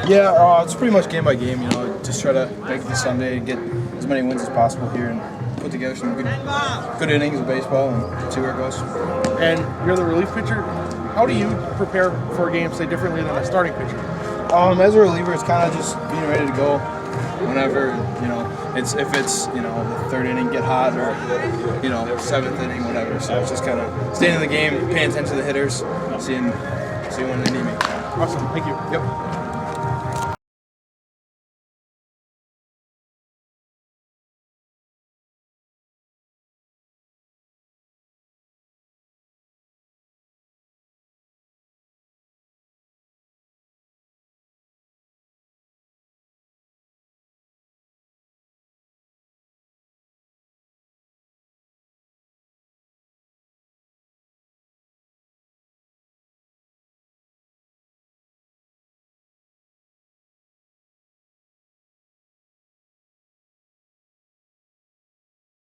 Yeah, it's pretty much game by game. Just try to make it to Sunday and get as many wins as possible here, and put together some good innings of baseball and see where it goes. And you're the relief pitcher. How do you prepare for a game, say, differently than a starting pitcher? As a reliever, it's kind of just being ready to go whenever, if it's the third inning, get hot, or, seventh inning, whatever. So it's just kind of staying in the game, paying attention to the hitters, seeing when they need me. Awesome. Thank you. Yep.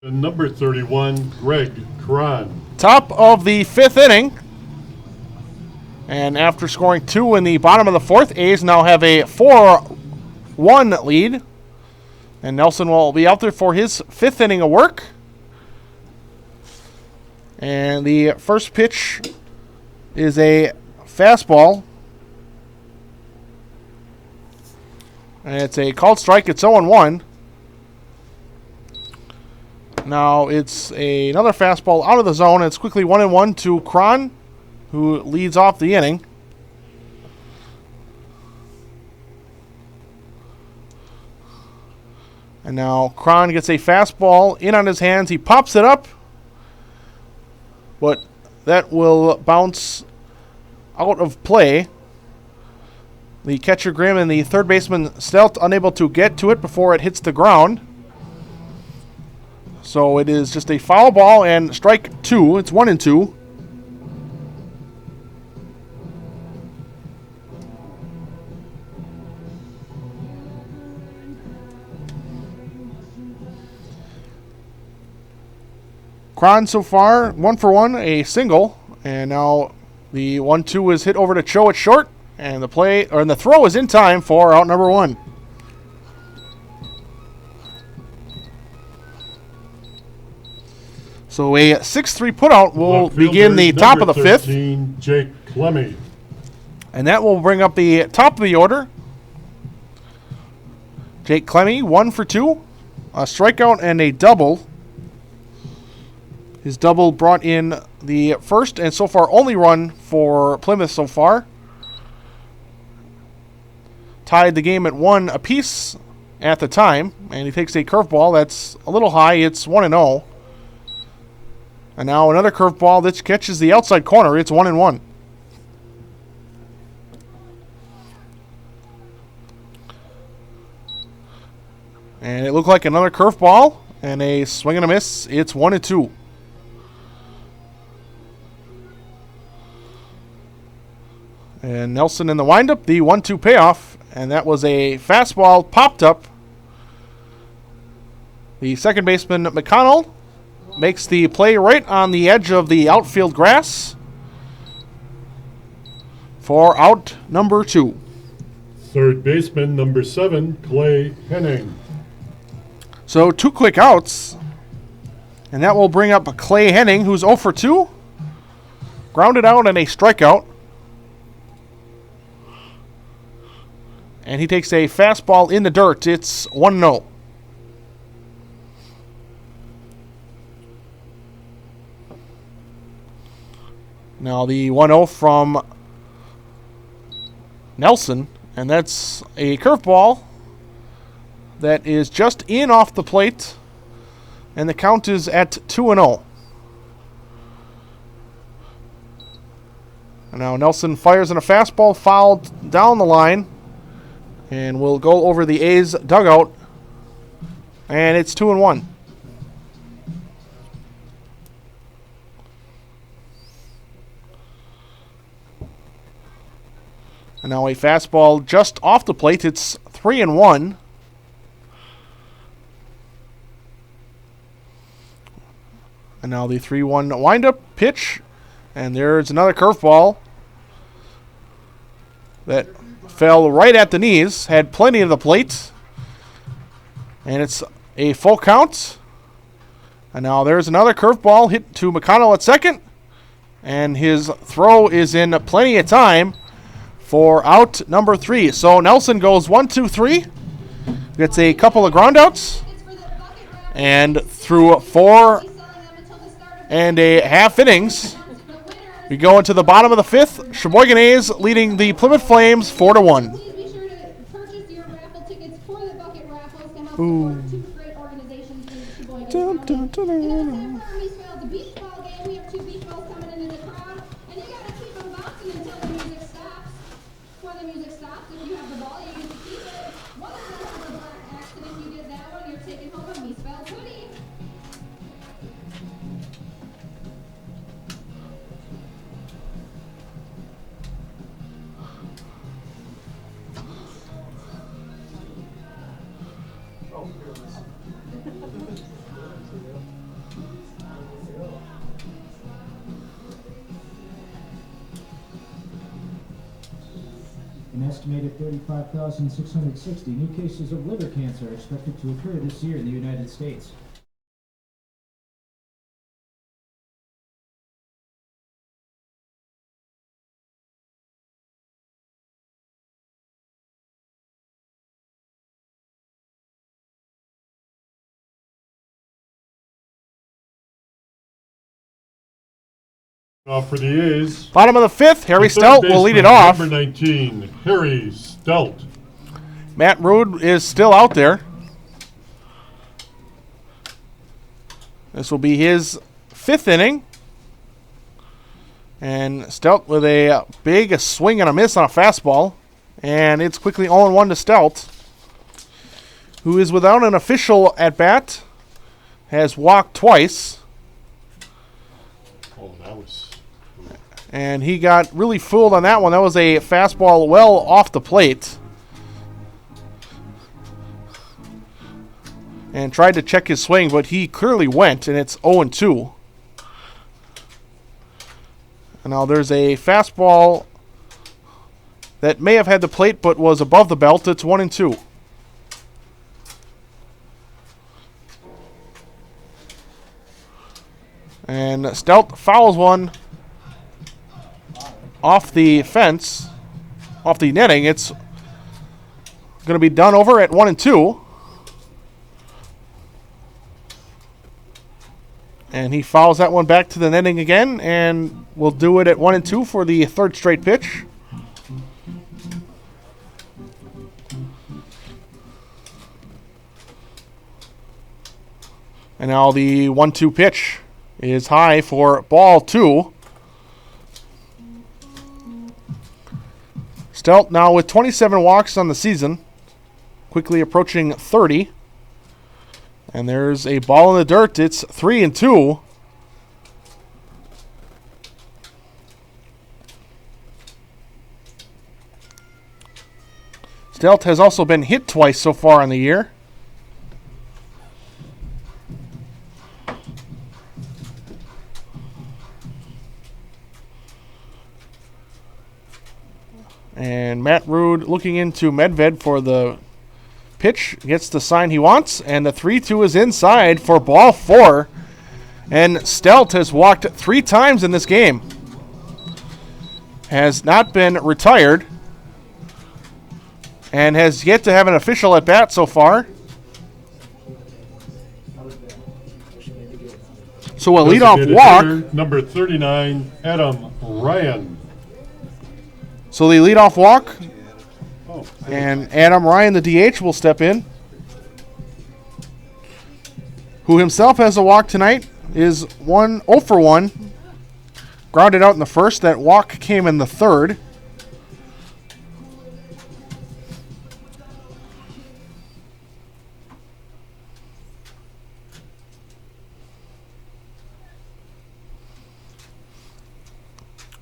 And number 31, Greg Cron. Top of the fifth inning. And after scoring 2 in the bottom of the fourth, A's now have a 4-1 lead. And Nelson will be out there for his fifth inning of work. And the first pitch is a fastball. And it's a called strike. It's 0-1. Now it's another fastball out of the zone. It's quickly 1-1 to Cron, who leads off the inning. And now Cron gets a fastball in on his hands. He pops it up, but that will bounce out of play. The catcher Grimm and the third baseman Stelt unable to get to it before it hits the ground. So it is just a foul ball and strike 2. It's 1-2. Cron so far 1 for 1, a single, and now the 1-2 is hit over to Cho at short, and the throw is in time for out number 1. So a 6-3 putout will begin the top of the 13, fifth. Jake Clemmy. And that will bring up the top of the order. Jake Clemmy, 1 for 2. A strikeout and a double. His double brought in the first and so far only run for Plymouth so far. Tied the game at 1 apiece at the time. And he takes a curveball that's a little high. It's 1-0. And now another curveball that catches the outside corner. It's 1-1. And it looked like another curveball and a swing and a miss. It's 1-2. And Nelson in the windup, the 1-2 payoff, and that was a fastball popped up. The second baseman McConnell makes the play right on the edge of the outfield grass for out number 2. Third baseman, number 7, Clay Henning. So 2 quick outs, and that will bring up Clay Henning, who's 0 for 2. Grounded out and a strikeout. And he takes a fastball in the dirt. It's 1-0. Now the 1-0 from Nelson, and that's a curveball that is just in off the plate, and the count is at 2-0. And now Nelson fires in a fastball fouled down the line, and will go over the A's dugout, and it's 2-1. And now a fastball just off the plate. It's 3-1. And now the 3-1 windup pitch. And there's another curveball that fell right at the knees. Had plenty of the plate. And it's a full count. And now there's another curveball hit to McConnell at second. And his throw is in plenty of time for out number 3. So Nelson goes 1, 2, 3. Gets a couple of groundouts. And through 4 and a half innings, we go into the bottom of the 5th. Sheboygan A's leading the Plymouth Flames 4-1. Ooh. Dun, dun, dun, dun. An estimated 35,660 new cases of liver cancer are expected to occur this year in the United States. Off for the A's. Bottom of the 5th, Harry The third Stout will lead it off. Number 19, Harry Stout. Matt Rude is still out there. This will be his 5th inning. And Stout with a big swing and a miss on a fastball. And it's quickly 0-1 to Stout, who is without an official at bat. Has walked twice. Oh, that was... And he got really fooled on that one. That was a fastball well off the plate. And tried to check his swing, but he clearly went, and it's 0-2. And now there's a fastball that may have had the plate but was above the belt. It's 1-2. And Stout fouls one off the fence, off the netting. It's going to be done over at 1-2. And he fouls that one back to the netting again, and we'll do it at 1-2 for the 3rd straight pitch. And now the 1-2 pitch is high for ball 2. Stout now with 27 walks on the season, quickly approaching 30. And there's a ball in the dirt. It's 3-2. Stout has also been hit twice so far in the year. And Matt Rude looking into Medved for the pitch. Gets the sign he wants. And the 3-2 is inside for ball 4. And Stout has walked 3 times in this game. Has not been retired. And has yet to have an official at bat so far. So a leadoff walk. Hitter, number 39, Adam Ryan. So the leadoff walk, and Adam Ryan, the DH, will step in, who himself has a walk tonight, is 0 for 1, grounded out in the 1st. That walk came in the 3rd.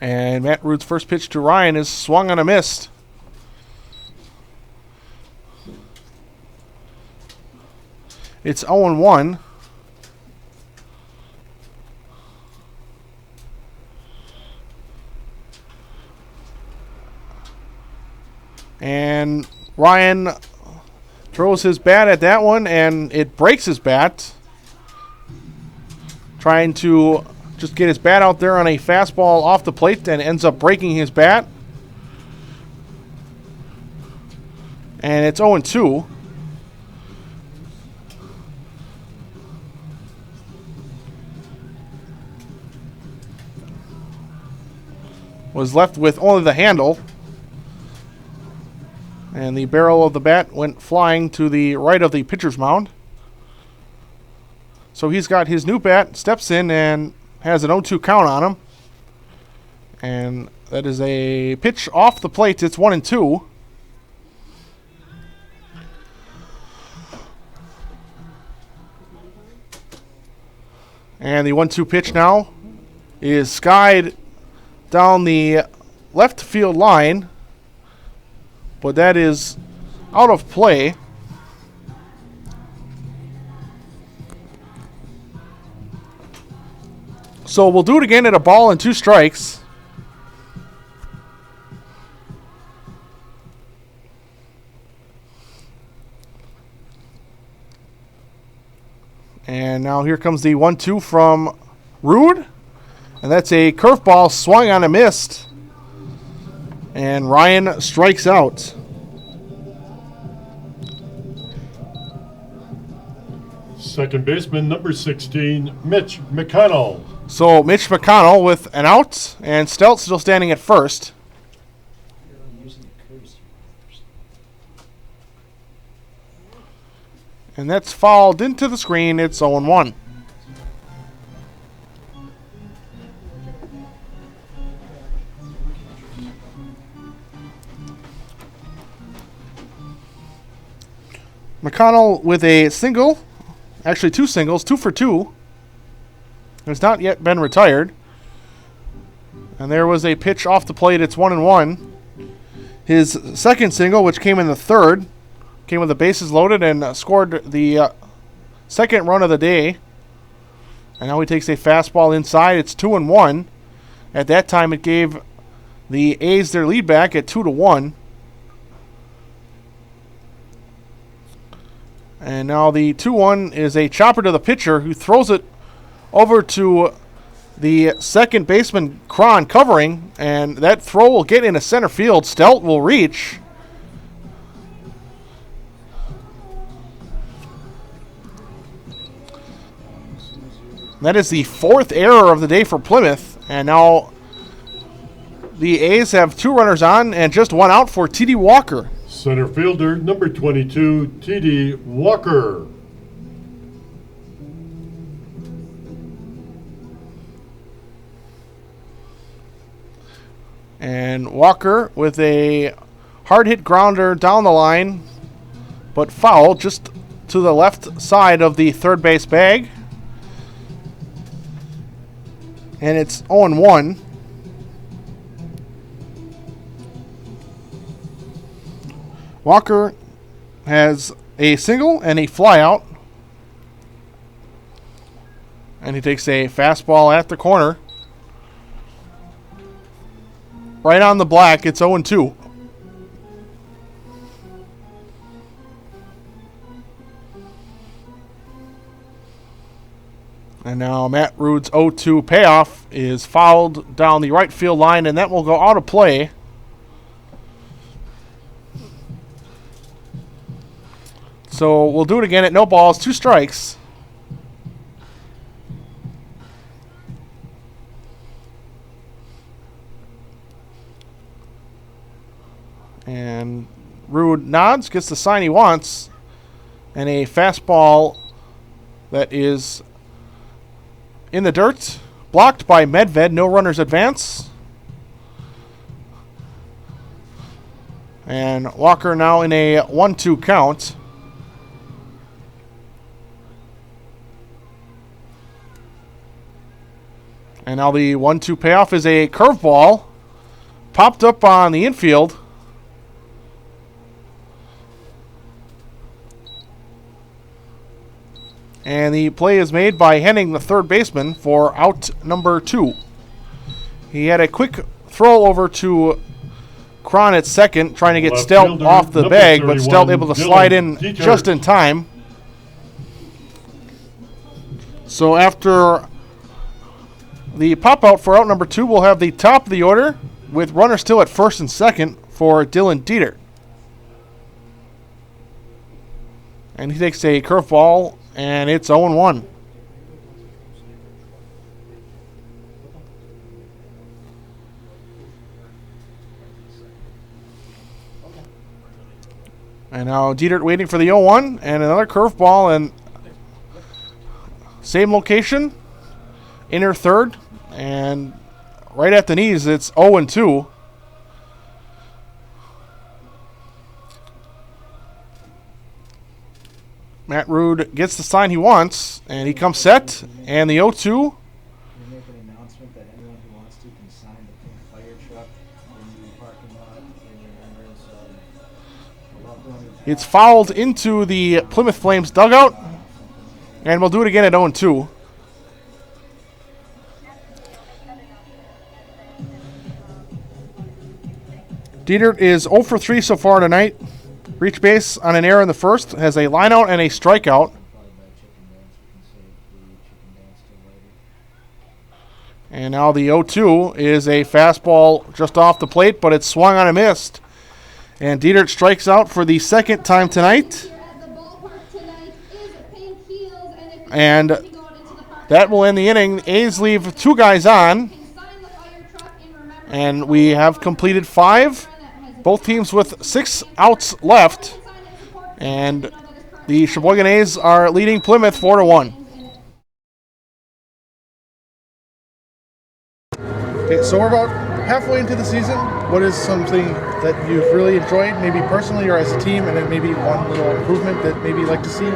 And Matt Rude's first pitch to Ryan is swung on a missed. It's 0-1. And Ryan throws his bat at that one, and it breaks his bat. Trying to just get his bat out there on a fastball off the plate, and ends up breaking his bat. And it's 0-2. Was left with only the handle. And the barrel of the bat went flying to the right of the pitcher's mound. So he's got his new bat, steps in, and has an 0-2 count on him. And that is a pitch off the plate. It's 1-2. And the 1-2 pitch now is skied down the left field line, but that is out of play. So we'll do it again at a ball and 2 strikes. And now here comes the 1-2 from Rude. And that's a curveball swung on a missed. And Ryan strikes out. Second baseman, number 16, Mitch McConnell. So Mitch McConnell with an out, and Stelt still standing at first. And that's fouled into the screen. It's 0-1. McConnell with a single, actually 2 singles, 2 for 2. Has not yet been retired. And there was a pitch off the plate. It's 1-1. His second single, which came in the third, came with the bases loaded and scored the second run of the day. And now he takes a fastball inside. It's 2-1. At that time, it gave the A's their lead back at 2-1. And now the 2-1 is a chopper to the pitcher, who throws it over to the second baseman, Cron, covering. And that throw will get into center field. Stelt will reach. That is the 4th error of the day for Plymouth. And now the A's have 2 runners on and just 1 out for T.D. Walker. Center fielder, number 22, T.D. Walker. And Walker with a hard-hit grounder down the line, but foul just to the left side of the third base bag. And it's 0-1. Walker has a single and a flyout. And he takes a fastball at the corner. Right on the black, it's 0-2. And now Matt Rude's 0-2 payoff is fouled down the right field line, and that will go out of play. So we'll do it again at no balls, 2 strikes. And Rude nods, gets the sign he wants, and a fastball that is in the dirt, blocked by Medved. No runners advance. And Walker now in a 1-2 count. And now the 1-2 payoff is a curveball popped up on the infield. And the play is made by Henning, the third baseman, for out number 2. He had a quick throw over to Cron at second, trying to get Left Stelt fielder, off the number bag, but 31, Stelt able to Dylan slide in Dieter. just in time. So after the pop-out for out number 2, we'll have the top of the order with runners still at first and second for Dylan Dieter. And he takes a curveball, and it's 0-1. And now Dieter waiting for the 0-1, and another curveball, and same location, inner third, and right at the knees, it's 0-2. Matt Rude gets the sign he wants, and he comes set, and the 0-2. We make an announcement that anyone who wants to can sign the pink fire truck in the parking lot in remembrance of a loved one. It's fouled into the Plymouth Flames dugout, and we'll do it again at 0-2. Dieter is 0 for 3 so far tonight. Reach base on an error in the first, has a line out and a strikeout. And now the 0-2 is a fastball just off the plate, but it's swung on and missed. And Dieter strikes out for the second time tonight. And that will end the inning. A's leave 2 guys on. And we have completed 5. Both teams with 6 outs left. And the Sheboygan A's are leading Plymouth 4-1. Okay, so we're about halfway into the season. What is something that you've really enjoyed, maybe personally or as a team, and then maybe one little improvement that maybe you'd like to see?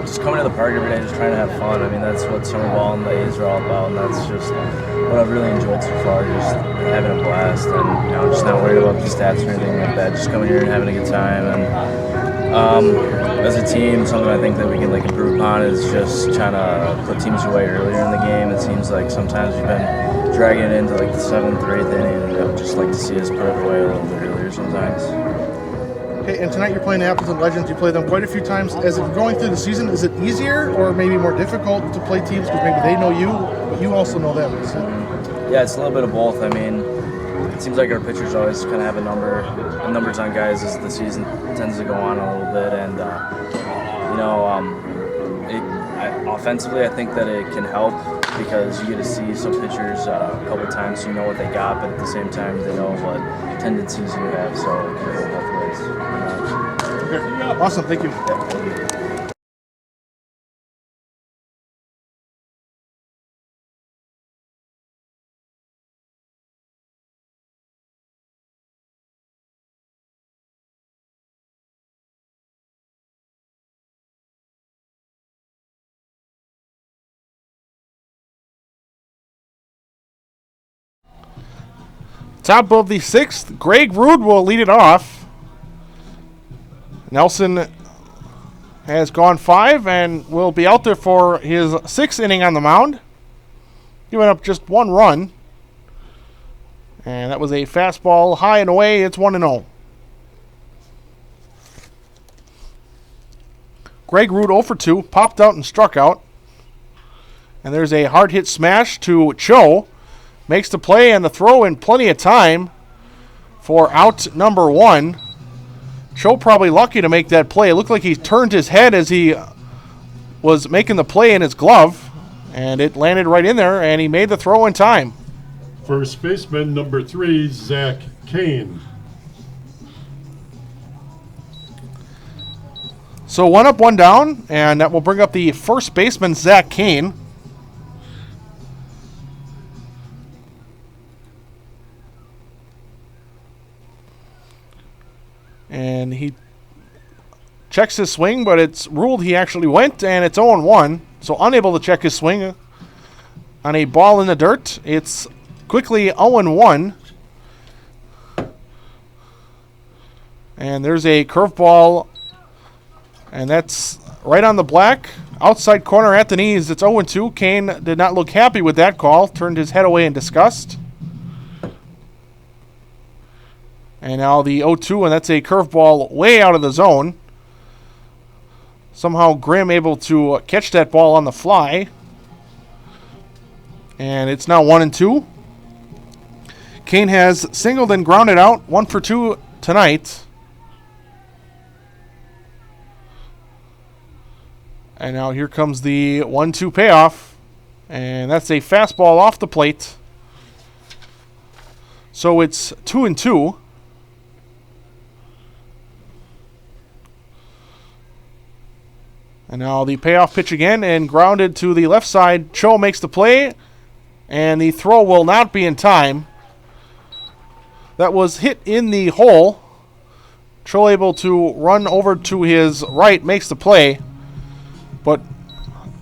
Just coming to the park every day, just trying to have fun. I mean, that's what summer ball and the A's are all about, and that's just what I've really enjoyed so far, just having a blast and, just not worried about the stats or anything like that, just coming here and having a good time. And as a team, something I think that we can improve upon is just trying to put teams away earlier in the game. It seems like sometimes we've been dragging it into the 7th or 8th inning, and I would just like to see us put it away a little bit earlier sometimes. Okay, and tonight you're playing the Appleton Legends. You play them quite a few times. As you're going through the season, is it easier or maybe more difficult to play teams because maybe they know you, but you also know them? Yeah, it's a little bit of both. I mean, it seems like our pitchers always kind of have numbers on guys as the season tends to go on a little bit, and offensively, I think that it can help because you get to see some pitchers a couple times, so you know what they got, but at the same time, they know what tendencies you have, so it can go both ways. Okay. Awesome, thank you. Yeah, thank you. Top of the 6th, Greg Rude will lead it off. Nelson has gone 5 and will be out there for his 6th inning on the mound. He went up just 1 run. And that was a fastball high and away. It's 1-0. Greg Rude 0 for 2, popped out and struck out. And there's a hard hit smash to Cho. Makes the play and the throw in plenty of time for out number 1. Cho probably lucky to make that play. It looked like he turned his head as he was making the play in his glove, and it landed right in there, and he made the throw in time. First baseman, number 3, Zach Kane. So 1 up, 1 down, and that will bring up the first baseman, Zach Kane. And he checks his swing, but it's ruled he actually went, and it's 0-1. So unable to check his swing on a ball in the dirt. It's quickly 0-1. And there's a curveball, and that's right on the black. Outside corner at the knees. It's 0-2. Kane did not look happy with that call. Turned his head away in disgust. And now the 0-2, and that's a curveball way out of the zone. Somehow Grimm able to catch that ball on the fly. And it's now 1-2. Kane has singled and grounded out, 1 for 2 tonight. And now here comes the 1-2 payoff. And that's a fastball off the plate. So it's 2-2. And now the payoff pitch again and grounded to the left side. Cho makes the play. And the throw will not be in time. That was hit in the hole. Cho able to run over to his right, makes the play. But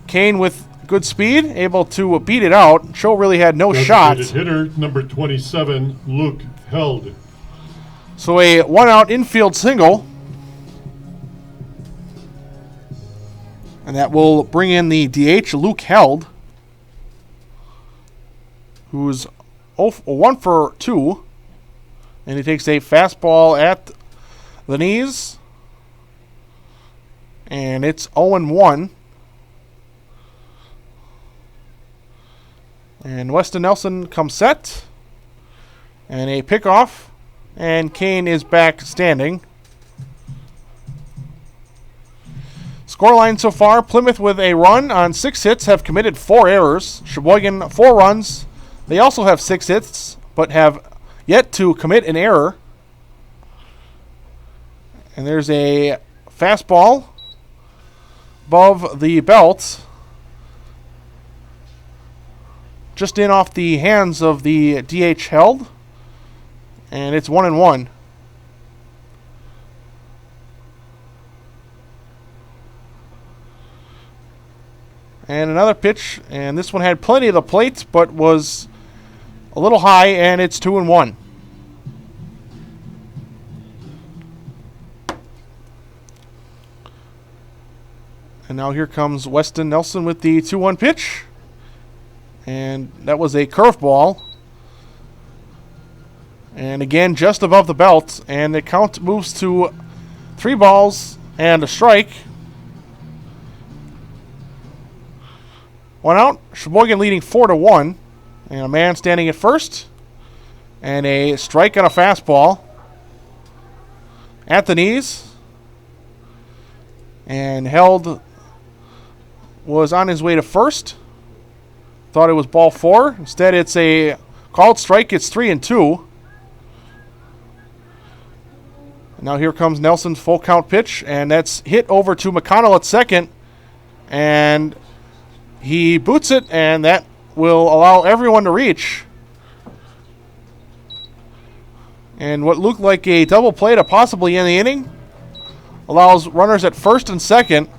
Kane with good speed, able to beat it out. Cho really had no shot. Hitter number 27, Luke Held. So a 1-out infield single. And that will bring in the DH, Luke Held, who's 1 for 2. And he takes a fastball at the knees. And it's 0-1. And Weston Nelson comes set. And a pickoff. And Kane is back standing. Scoreline so far, Plymouth with a run on 6 hits have committed 4 errors. Sheboygan 4 runs. They also have 6 hits, but have yet to commit an error. And there's a fastball above the belt. Just in off the hands of the DH Held. And it's 1-1. And another pitch, and this one had plenty of the plate, but was a little high, and it's 2-1. And now here comes Weston Nelson with the 2-1 pitch. And that was a curveball. And again, just above the belt, and the count moves to 3 balls and a strike. 1 out. Sheboygan leading 4-1. And a man standing at first. And a strike on a fastball. At the knees. And Held was on his way to first. Thought it was ball 4. Instead, it's a called strike. It's 3-2. Now here comes Nelson's full count pitch. And that's hit over to McConnell at second. And he boots it, and that will allow everyone to reach. And what looked like a double play to possibly end the inning allows runners at first and second.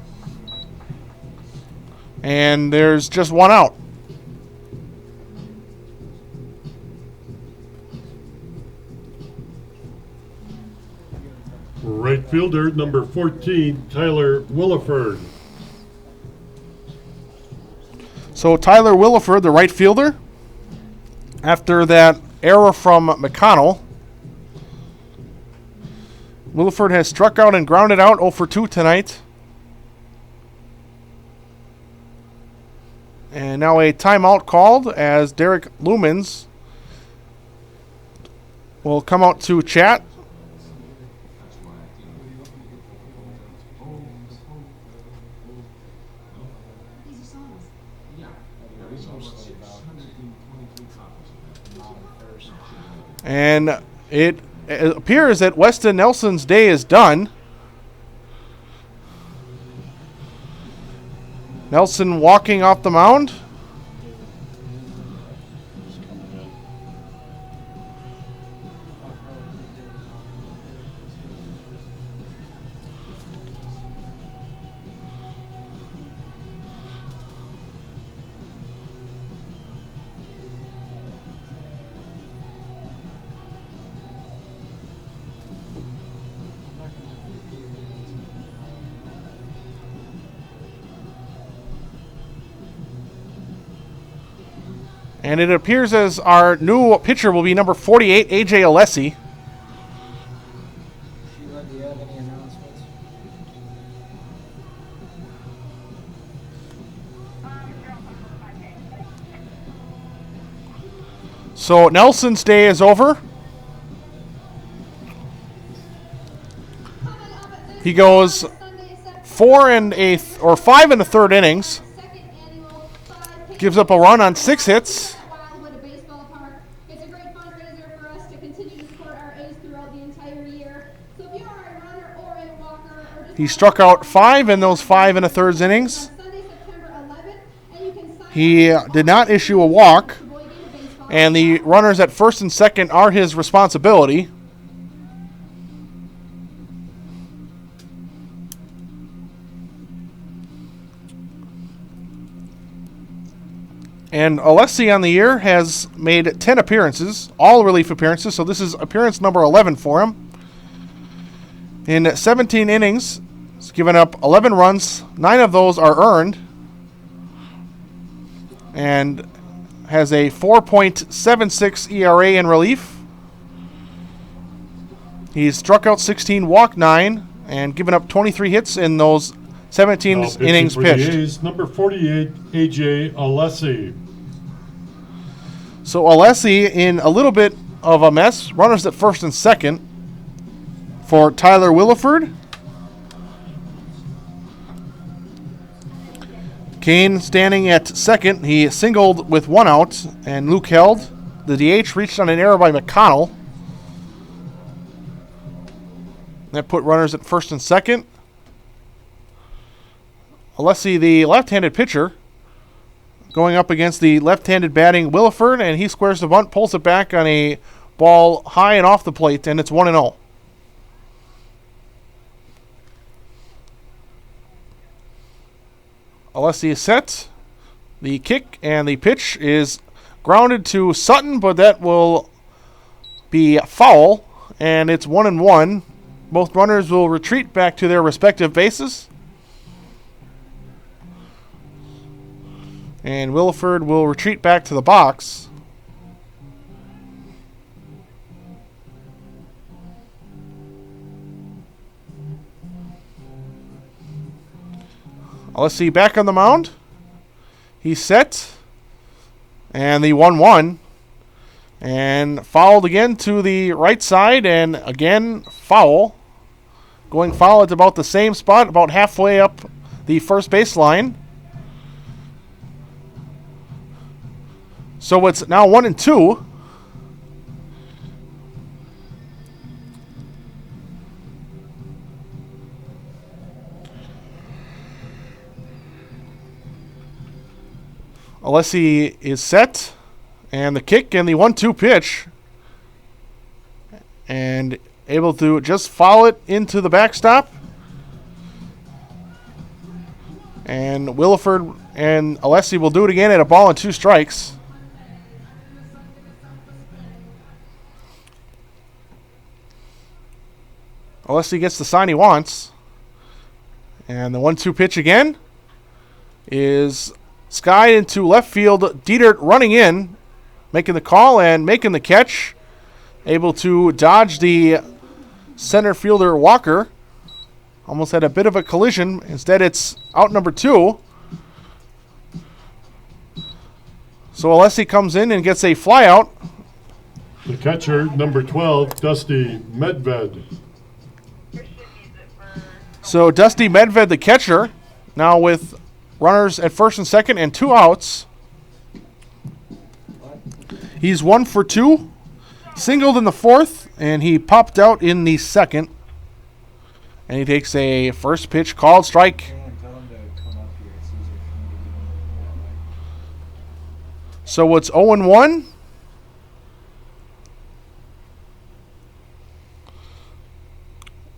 And there's just 1 out. Right fielder number 14, Tyler Williford. So Tyler Williford, the right fielder, after that error from McConnell. Williford has struck out and grounded out 0 for 2 tonight. And now a timeout called as Derek Lumens will come out to chat. And it appears that Weston Nelson's day is done. Nelson walking off the mound. And it appears as our new pitcher will be number 48, A.J. Alessi. So Nelson's day is over. He goes 5 in the third innings. Gives up a run on 6 hits. He struck out 5 in those 5 and a third innings. He did not issue a walk, and the runners at first and second are his responsibility. And Alessi on the year has made 10 appearances, all relief appearances, so this is appearance number 11 for him. In 17 innings, he's given up 11 runs. 9 of those are earned. And has a 4.76 ERA in relief. He's struck out 16, walked 9, and given up 23 hits in those 17 innings pitched. The A's, number 48, A.J. Alessi. So Alessi in a little bit of a mess. Runners at first and second for Tyler Williford. Kane standing at second. He singled with 1 out, and Luke held. The DH reached on an error by McConnell. That put runners at first and second. Alessi, the left-handed pitcher, going up against the left-handed batting Williford, and he squares the bunt, pulls it back on a ball high and off the plate, and it's 1-0. Alessi is set. The kick and the pitch is grounded to Sutton, but that will be foul, and it's 1-1. Both runners will retreat back to their respective bases. And Williford will retreat back to the box. Alessi back on the mound. He's set. And the 1-1. And fouled again to the right side. And again, foul. Going foul at about the same spot, about halfway up the first baseline. So it's now 1-2. Alessi is set. And the kick and the 1-2 pitch. And able to just foul it into the backstop. And Williford and Alessi will do it again at a ball and 2 strikes. Alessi gets the sign he wants. And the 1-2 pitch again is skied into left field. Dietert running in, making the call and making the catch. Able to dodge the center fielder Walker. Almost had a bit of a collision. Instead, it's out number 2. So Alessi comes in and gets a flyout. The catcher, number 12, Dusty Medved. So Dusty Medved, the catcher, now with runners at first and second and 2 outs. He's 1 for 2. Singled in the 4th, and he popped out in the 2nd. And he takes a first pitch called strike. So it's 0-1.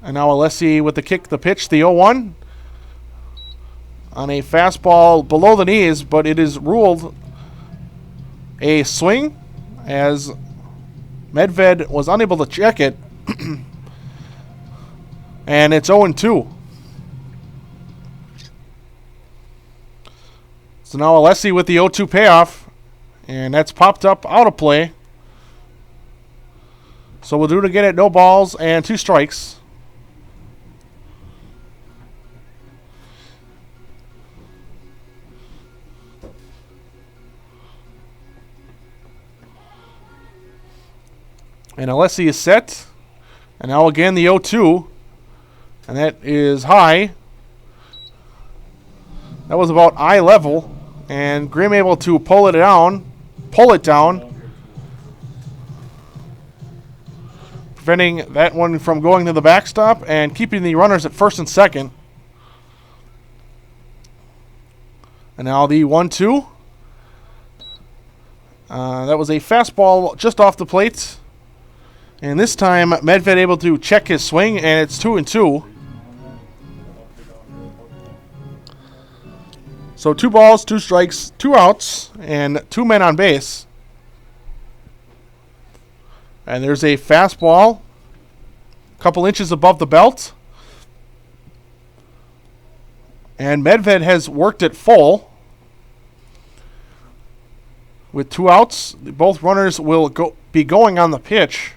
And now Alessi with the kick, the pitch, the 0-1. On a fastball below the knees, but it is ruled a swing as Medved was unable to check it. And it's 0-2. So now Alessi with the 0-2 payoff. And that's popped up out of play. So we'll do it again at no balls and 2 strikes. And Alessi is set. And now again the 0-2. And that is high. That was about eye level. And Grimm able to pull it down. Preventing that one from going to the backstop and keeping the runners at first and second. And now the 1-2. That was a fastball just off the plate. And this time, Medved able to check his swing, and it's 2-2. So 2 balls, 2 strikes, 2 outs, and 2 men on base. And there's a fastball, a couple inches above the belt. And Medved has worked it full. With 2 outs, both runners will be going on the pitch.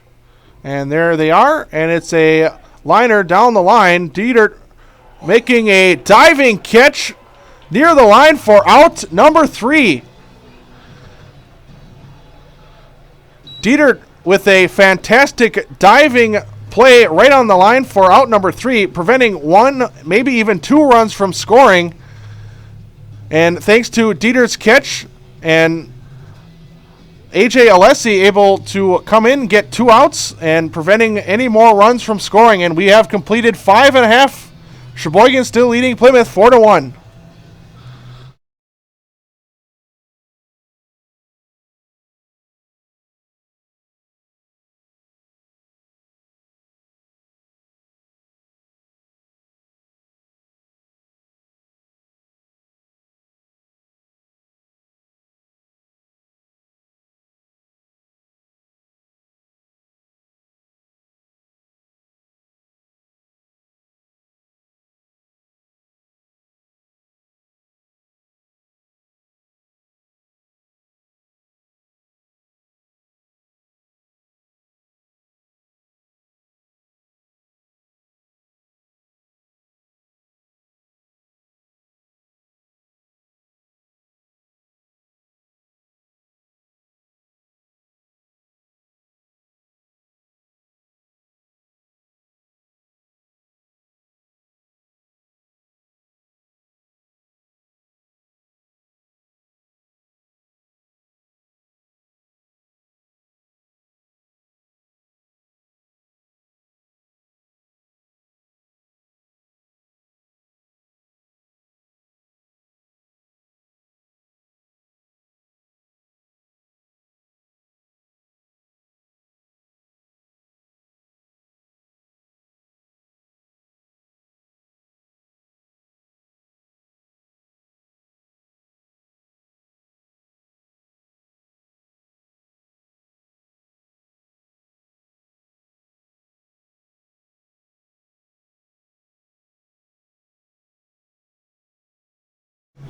And there they are, and it's a liner down the line. Dieter making a diving catch near the line for out number 3. Dieter with a fantastic diving play right on the line for out number 3, preventing 1, maybe even 2 runs from scoring. And thanks to Dieter's catch and AJ Alessi able to come in, get 2 outs, and preventing any more runs from scoring. And we have completed 5.5. Sheboygan still leading Plymouth 4-1.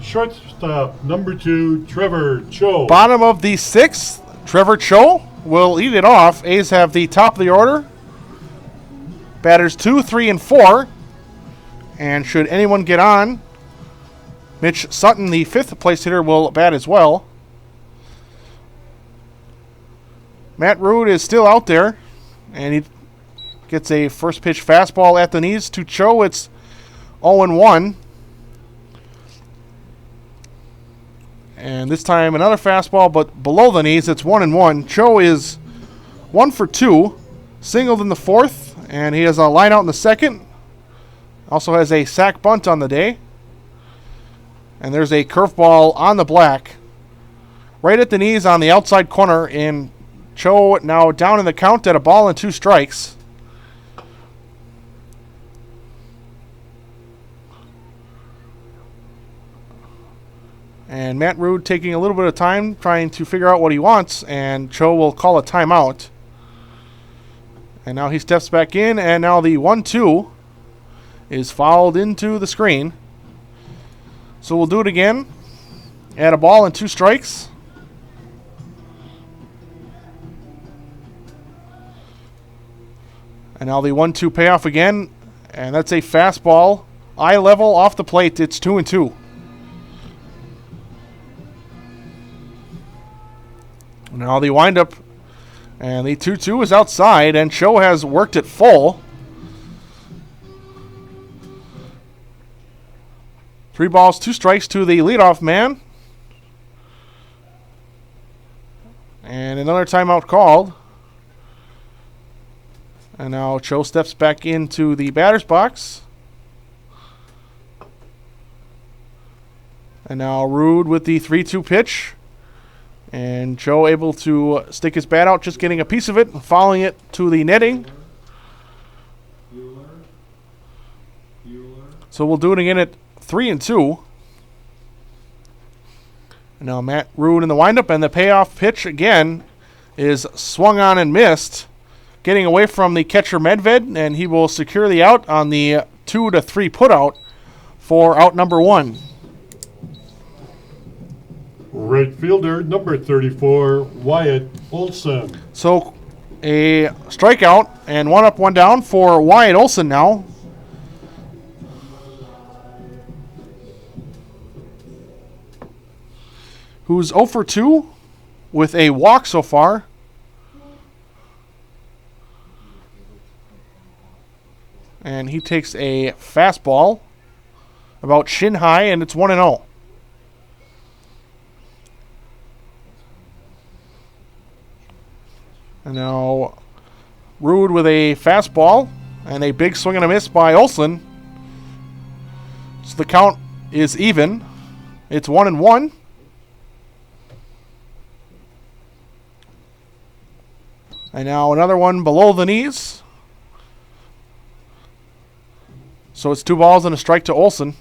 Shortstop, number 2, Trevor Cho. Bottom of the 6th, Trevor Cho will lead it off. A's have the top of the order. Batters 2, 3, and 4. And should anyone get on, Mitch Sutton, the 5th place hitter, will bat as well. Matt Rood is still out there. And he gets a first pitch fastball at the knees to Cho. It's 0-1. And this time another fastball, but below the knees. It's 1-1. Cho is 1 for 2. Singled in the 4th, and he has a line out in the 2nd. Also has a sac bunt on the day. And there's a curveball on the black. Right at the knees on the outside corner, and Cho now down in the count at 1-2 strikes. And Matt Rood taking a little bit of time trying to figure out what he wants, and Cho will call a timeout. And now he steps back in, and now the 1-2 is fouled into the screen. So we'll do it again. At 1-2 strikes. And now the 1-2 payoff again, and that's a fastball. Eye level off the plate. It's 2-2. Now the windup And the 2-2 is outside, and Cho has worked it full. 3 balls, 2 strikes to the leadoff man. And another timeout called. And now Cho steps back into the batter's box. And now Rude with the 3-2 pitch. And Cho able to stick his bat out, just getting a piece of it and following it to the netting. So we'll do it again at 3-2. And now Matt Rude in the windup, and the payoff pitch again is swung on and missed, getting away from the catcher Medved, and he will secure the out on the 2-3 putout for out number 1. Right fielder, number 34, Wyatt Olson. So a strikeout and 1 up, 1 down for Wyatt Olson now. Who's 0 for 2 with a walk so far. And he takes a fastball about shin high, and it's 1-0. And now Rude with a fastball and a big swing and a miss by Olson. So the count is even. It's 1-1. And now another one below the knees. So it's 2 balls and a strike to Olson.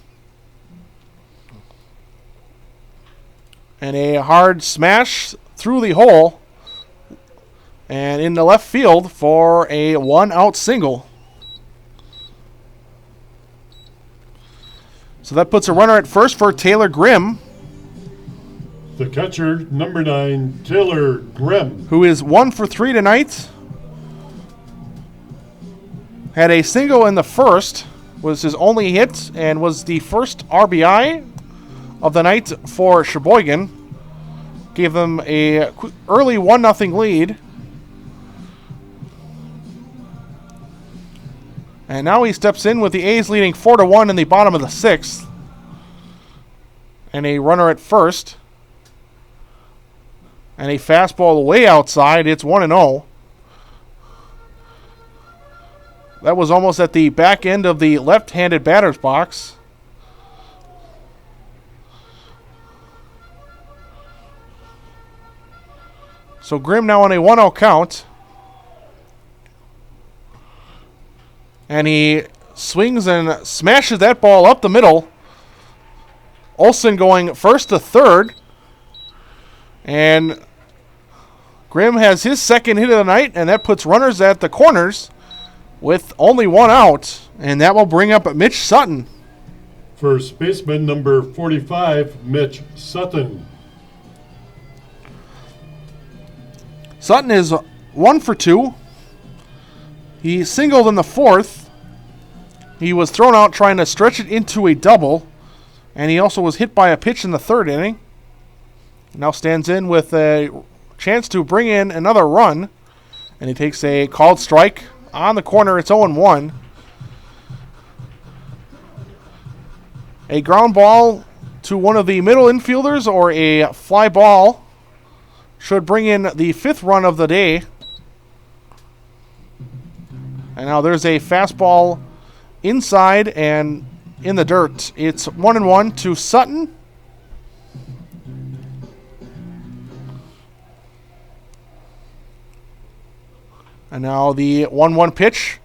And a hard smash through the hole. And in the left field for a 1-out single. So that puts a runner at first for Taylor Grimm, The catcher, number 9, Taylor Grimm. who is 1 for 3 tonight. Had a single in the first, was his only hit, and was the first RBI of the night for Sheboygan. Gave them a early 1-0 lead. And now he steps in with the A's leading 4-1 in the bottom of the 6th. And a runner at first. And a fastball way outside. It's 1-0. That was almost at the back end of the left-handed batter's box. So Grimm now on a 1-0 count. And he swings and smashes that ball up the middle. Olson going first to third. And Grimm has his second hit of the night, and that puts runners at the corners with only 1 out. And that will bring up Mitch Sutton. First baseman, number 45, Mitch Sutton. Sutton is 1 for 2. He singled in the 4th. He was thrown out trying to stretch it into a double. And he also was hit by a pitch in the 3rd inning. Now stands in with a chance to bring in another run. And he takes a called strike on the corner. It's 0-1. A ground ball to one of the middle infielders or a fly ball should bring in the 5th run of the day. And now there's a fastball inside and in the dirt. It's 1-1 to Sutton. And now the 1-1 pitch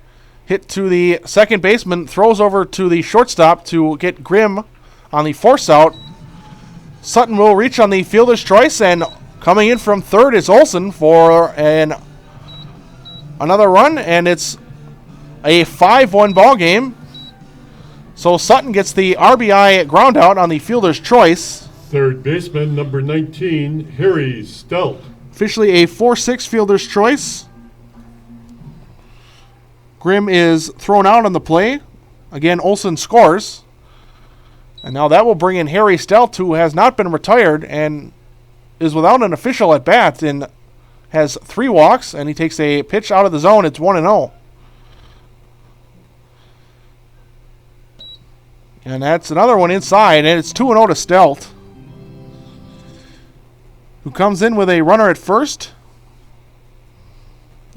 hit to the second baseman, throws over to the shortstop to get Grimm on the force out. Sutton will reach on the fielder's choice, and coming in from third is Olson for another run, and it's a 5-1 ball game. So Sutton gets the RBI ground out on the fielder's choice. Third baseman, number 19, Harry Stout. Officially a 4-6 fielder's choice. Grimm is thrown out on the play. Again, Olson scores. And now that will bring in Harry Stout, who has not been retired and is without an official at bat and has 3 walks, and he takes a pitch out of the zone. It's 1-0. And that's another one inside, and it's 2-0 to Stealth, who comes in with a runner at first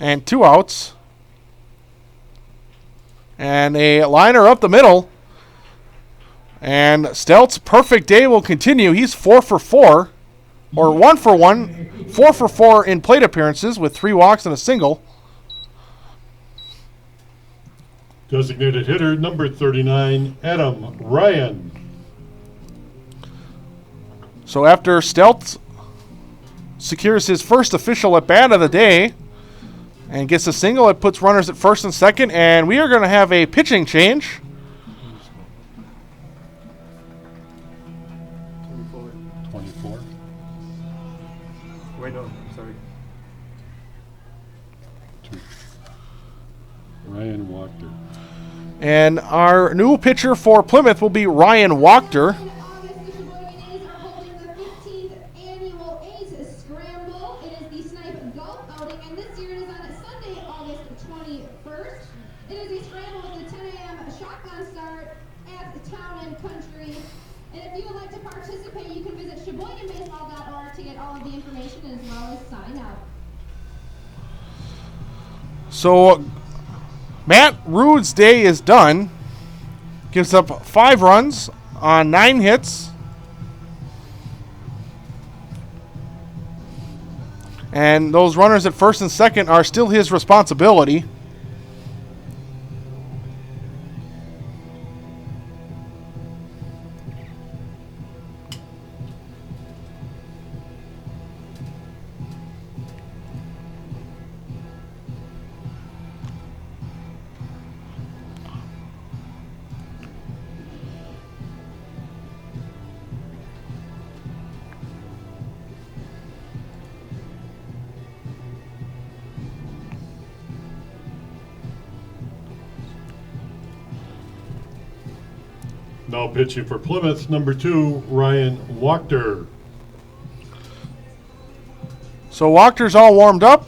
and 2 outs. And a liner up the middle. And Stelt's perfect day will continue. He's 4 for 4, or 1 for 1, 4 for 4 in plate appearances with 3 walks and a single. Designated hitter number 39, Adam Ryan. So after Stelt secures his first official at bat of the day and gets a single, it puts runners at first and second, and we are going to have a pitching change. 24. Wait, no, sorry. Ryan Wachter. And our new pitcher for Plymouth will be Ryan Wachter. In August, the Sheboygan A's are holding the 15th annual A's Scramble. It is the Snipe Golf Outing, and this year it is on Sunday, August 21st. It is a scramble with a 10 a.m. shotgun start at Town and Country. And if you would like to participate, you can visit SheboyganBaseball.org to get all of the information as well as sign up. So Matt Rude's day is done. Gives up 5 runs on 9 hits. And those runners at first and second are still his responsibility. Now pitching for Plymouth, number 2, Ryan Wachter. So Wachter's all warmed up.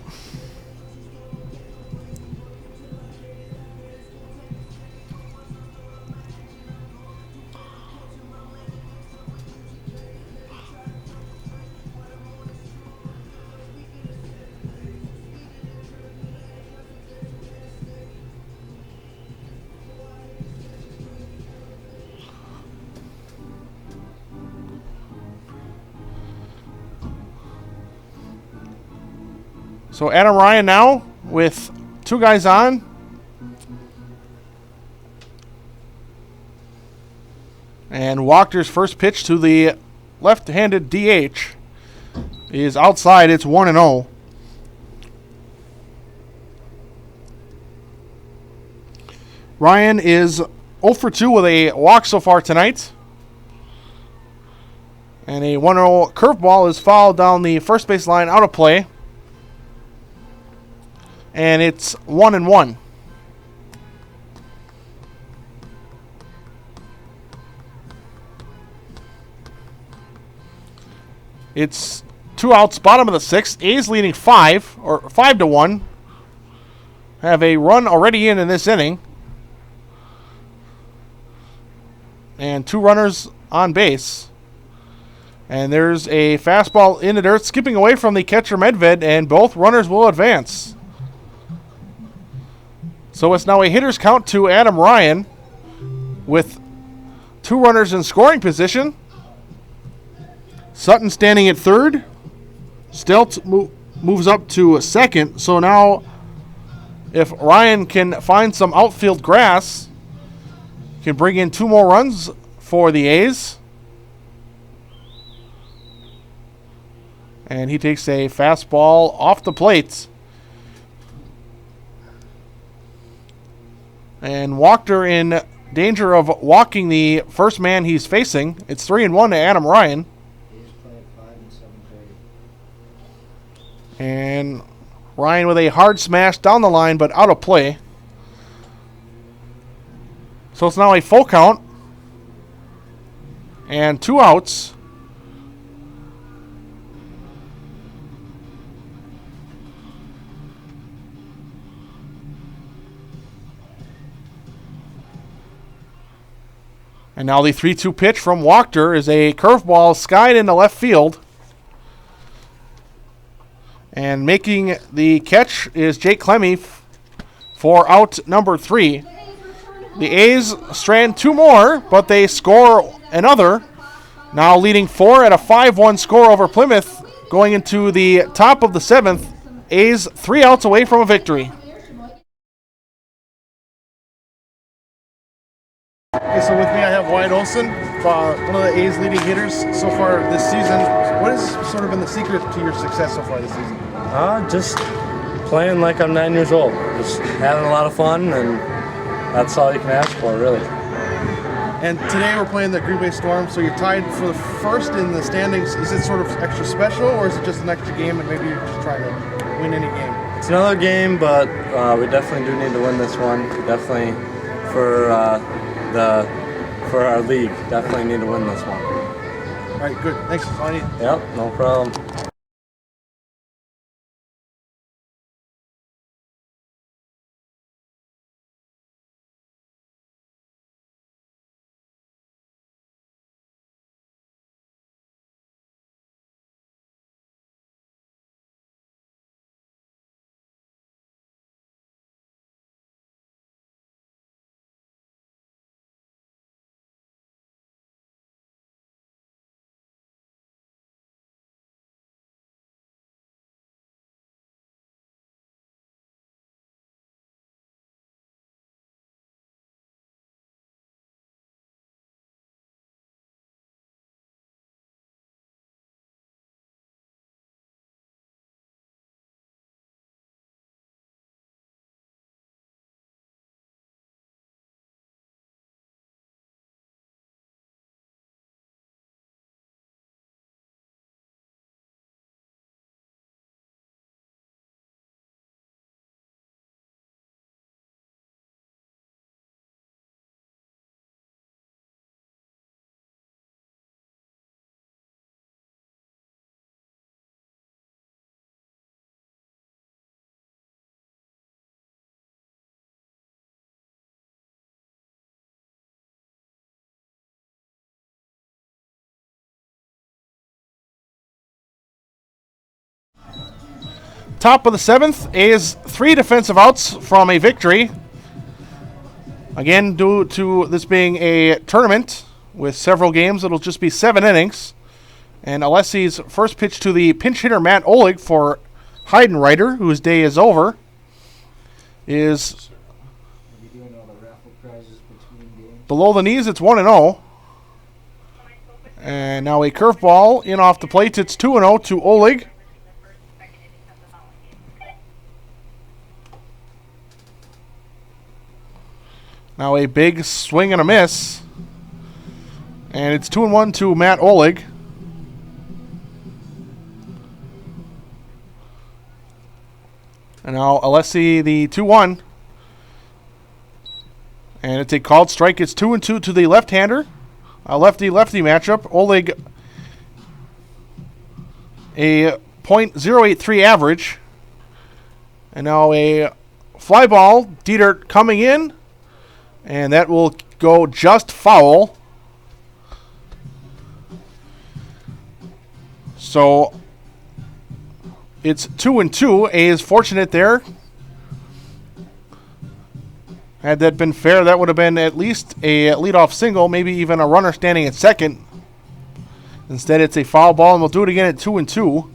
So Adam Ryan now with 2 guys on. And Wachter's first pitch to the left-handed DH is outside. It's 1-0. Ryan is 0 for 2 with a walk so far tonight. And a 1-0 curveball is fouled down the first base line out of play. And it's 1-1. It's 2 outs, bottom of the 6th. A's leading 5-1. Have a run already in this inning. And 2 runners on base. And there's a fastball in the dirt, skipping away from the catcher Medved, and both runners will advance. So it's now a hitter's count to Adam Ryan with 2 runners in scoring position. Sutton standing at third. Stelt moves up to second. So now if Ryan can find some outfield grass, can bring in 2 more runs for the A's. And he takes a fastball off the plate. And Wachter in danger of walking the first man he's facing. It's 3-1 to Adam Ryan. And Ryan with a hard smash down the line, but out of play. So it's now a full count. And 2 outs. And now the 3-2 pitch from Wachter is a curveball skied into left field. And making the catch is Jake Clemmy for out number 3. The A's strand 2 more, but they score another. Now leading 4 at a 5-1 score over Plymouth. Going into the top of the 7th. A's 3 outs away from a victory. Okay, so with me I have Wyatt Olson, one of the A's leading hitters so far this season. What has sort of been the secret to your success so far this season? Just playing like I'm 9 years old. Just having a lot of fun, and that's all you can ask for, really. And today we're playing the Green Bay Storm, so you're tied for the first in the standings. Is it sort of extra special, or is it just an extra game and maybe you're just trying to win any game? It's another game, but we definitely do need to win this one. Definitely for our league, definitely need to win this one. All right, good. Thanks, Sonny. Yep, no problem. Top of the 7th, A's 3 defensive outs from a victory. Again, due to this being a tournament with several games, it'll just be 7 innings. And Alessi's first pitch to the pinch hitter Matt Olig for Heidenreiter, whose day is over, is below the knees. It's 1-0. And now a curveball in off the plate. It's 2-0 to Olig. Now a big swing and a miss. And it's 2-1 to Matt Olig. And now Alessi the 2-1. And it's a called strike. It's 2-2 to the left-hander. A lefty-lefty matchup. Olig a .083 average. And now a fly ball. Dietert coming in. And that will go just foul. So it's 2-2. A is fortunate there. Had that been fair, that would have been at least a leadoff single, maybe even a runner standing at second. Instead, it's a foul ball, and we'll do it again at 2-2.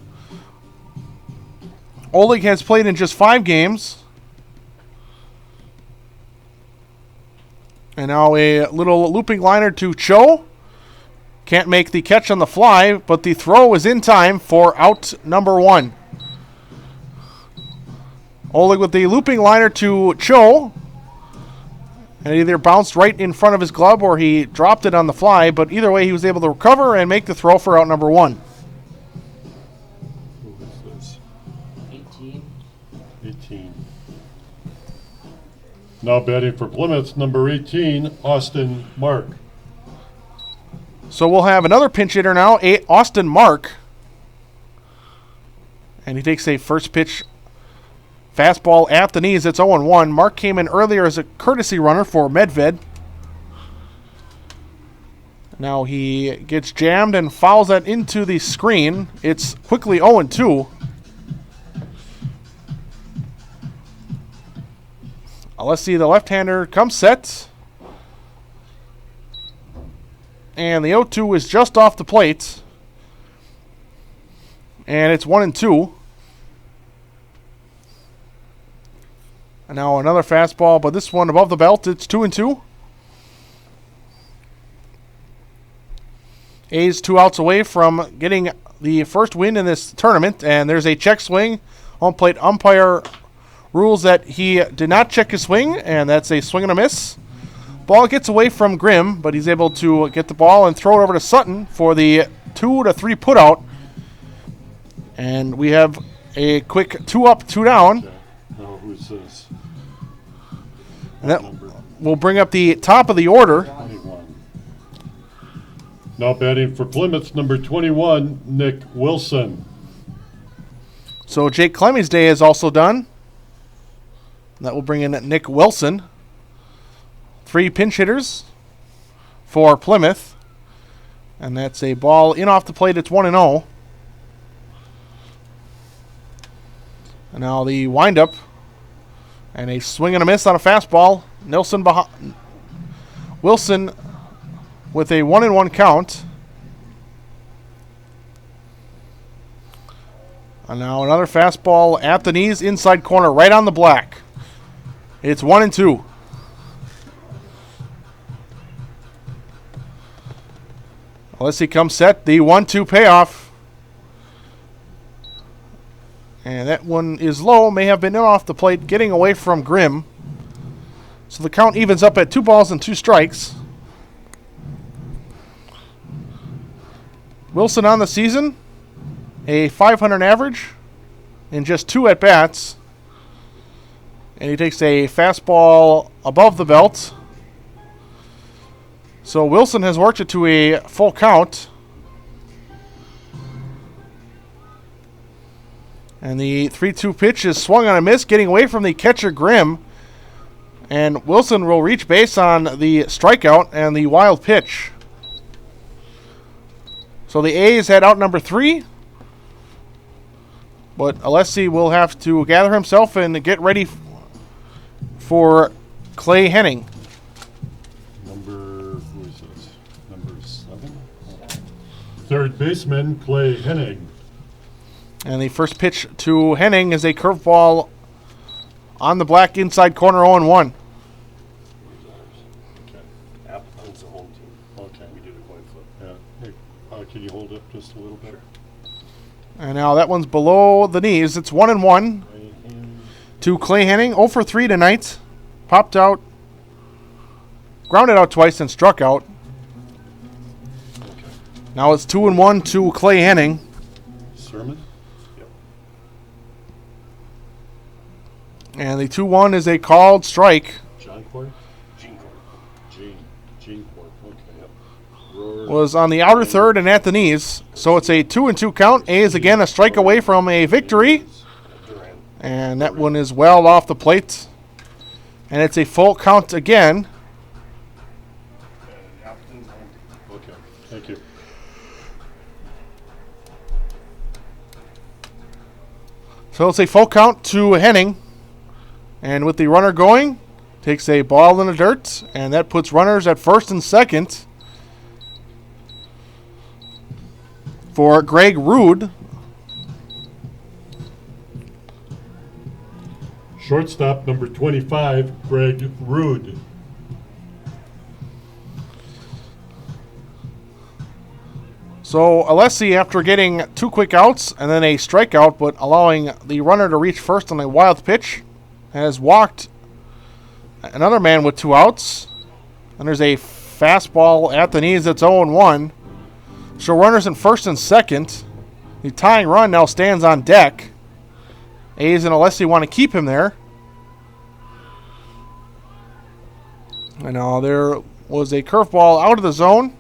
Olig has played in just 5 games. And now a little looping liner to Cho. Can't make the catch on the fly, but the throw is in time for out number 1. Olig with the looping liner to Cho. And it either bounced right in front of his glove or he dropped it on the fly, but either way he was able to recover and make the throw for out number 1. Who is this? 18. Now batting for Plymouth, number 18, Austin Mark. So we'll have another pinch hitter now, Austin Mark. And he takes a first pitch fastball at the knees. It's 0-1. Mark came in earlier as a courtesy runner for Medved. Now he gets jammed and fouls that into the screen. It's quickly 0-2. Let's see, the left-hander comes set. And the 0-2 is just off the plate. And it's 1-2. And now another fastball, but this one above the belt, it's 2-2. A's 2 outs away from getting the first win in this tournament, and there's a check swing. Home plate umpire rules that he did not check his swing, and that's a swing and a miss. Ball gets away from Grimm, but he's able to get the ball and throw it over to Sutton for the 2-3 putout. And we have a quick 2 up, 2 down. Now who's this? And that will bring up the top of the order. 21. Now batting for Plymouth, number 21, Nick Wilson. So Jake Clemmy's day is also done. That will bring in Nick Wilson. 3 pinch hitters for Plymouth. And that's a ball in off the plate. It's 1-0. And now the windup. And a swing and a miss on a fastball. Wilson with a 1-1 count. And now another fastball at the knees, inside corner, right on the black. It's 1-2. Let's see, come set, the 1-2 payoff. And that one is low, may have been in off the plate, getting away from Grimm. So the count evens up at 2 balls and 2 strikes. Wilson on the season, a .500 average in just 2 at-bats. And he takes a fastball above the belt. So Wilson has worked it to a full count. And the 3-2 pitch is swung on a miss, getting away from the catcher Grimm. And Wilson will reach base on the strikeout and the wild pitch. So the A's had out number 3. But Alessi will have to gather himself and get ready for Clay Henning. Who is this? Number 7? Third baseman, Clay Henning. And the first pitch to Henning is a curveball on the black inside corner, 0-1. Okay. Appleton's the home team. Okay, we did a coin flip. Yeah. Hey, can you hold it just a little bit? And now that one's below the knees. It's 1-1 to Clay Henning. 0 for 3 tonight. Popped out, grounded out twice, and struck out. Okay. Now it's 2-1 to Clay Henning. Sermon? Yep. And the 2-1 is a called strike. John Court? Gene Court. Gene Court. Okay, yep. Roar. Was on the outer third and at the knees. So it's a 2-2 count. A is again a strike away from a victory. And that one is well off the plate. And it's a full count again. Okay, thank you. So it's a full count to Henning. And with the runner going, takes a ball in the dirt. And that puts runners at first and second for Greg Rude. Shortstop, number 25, Greg Rude. So Alessi, after getting 2 quick outs and then a strikeout, but allowing the runner to reach first on a wild pitch, has walked another man with 2 outs. And there's a fastball at the knees that's 0-1. So runners in first and second. The tying run now stands on deck. A's and Alessi want to keep him there. And now there was a curveball out of the zone.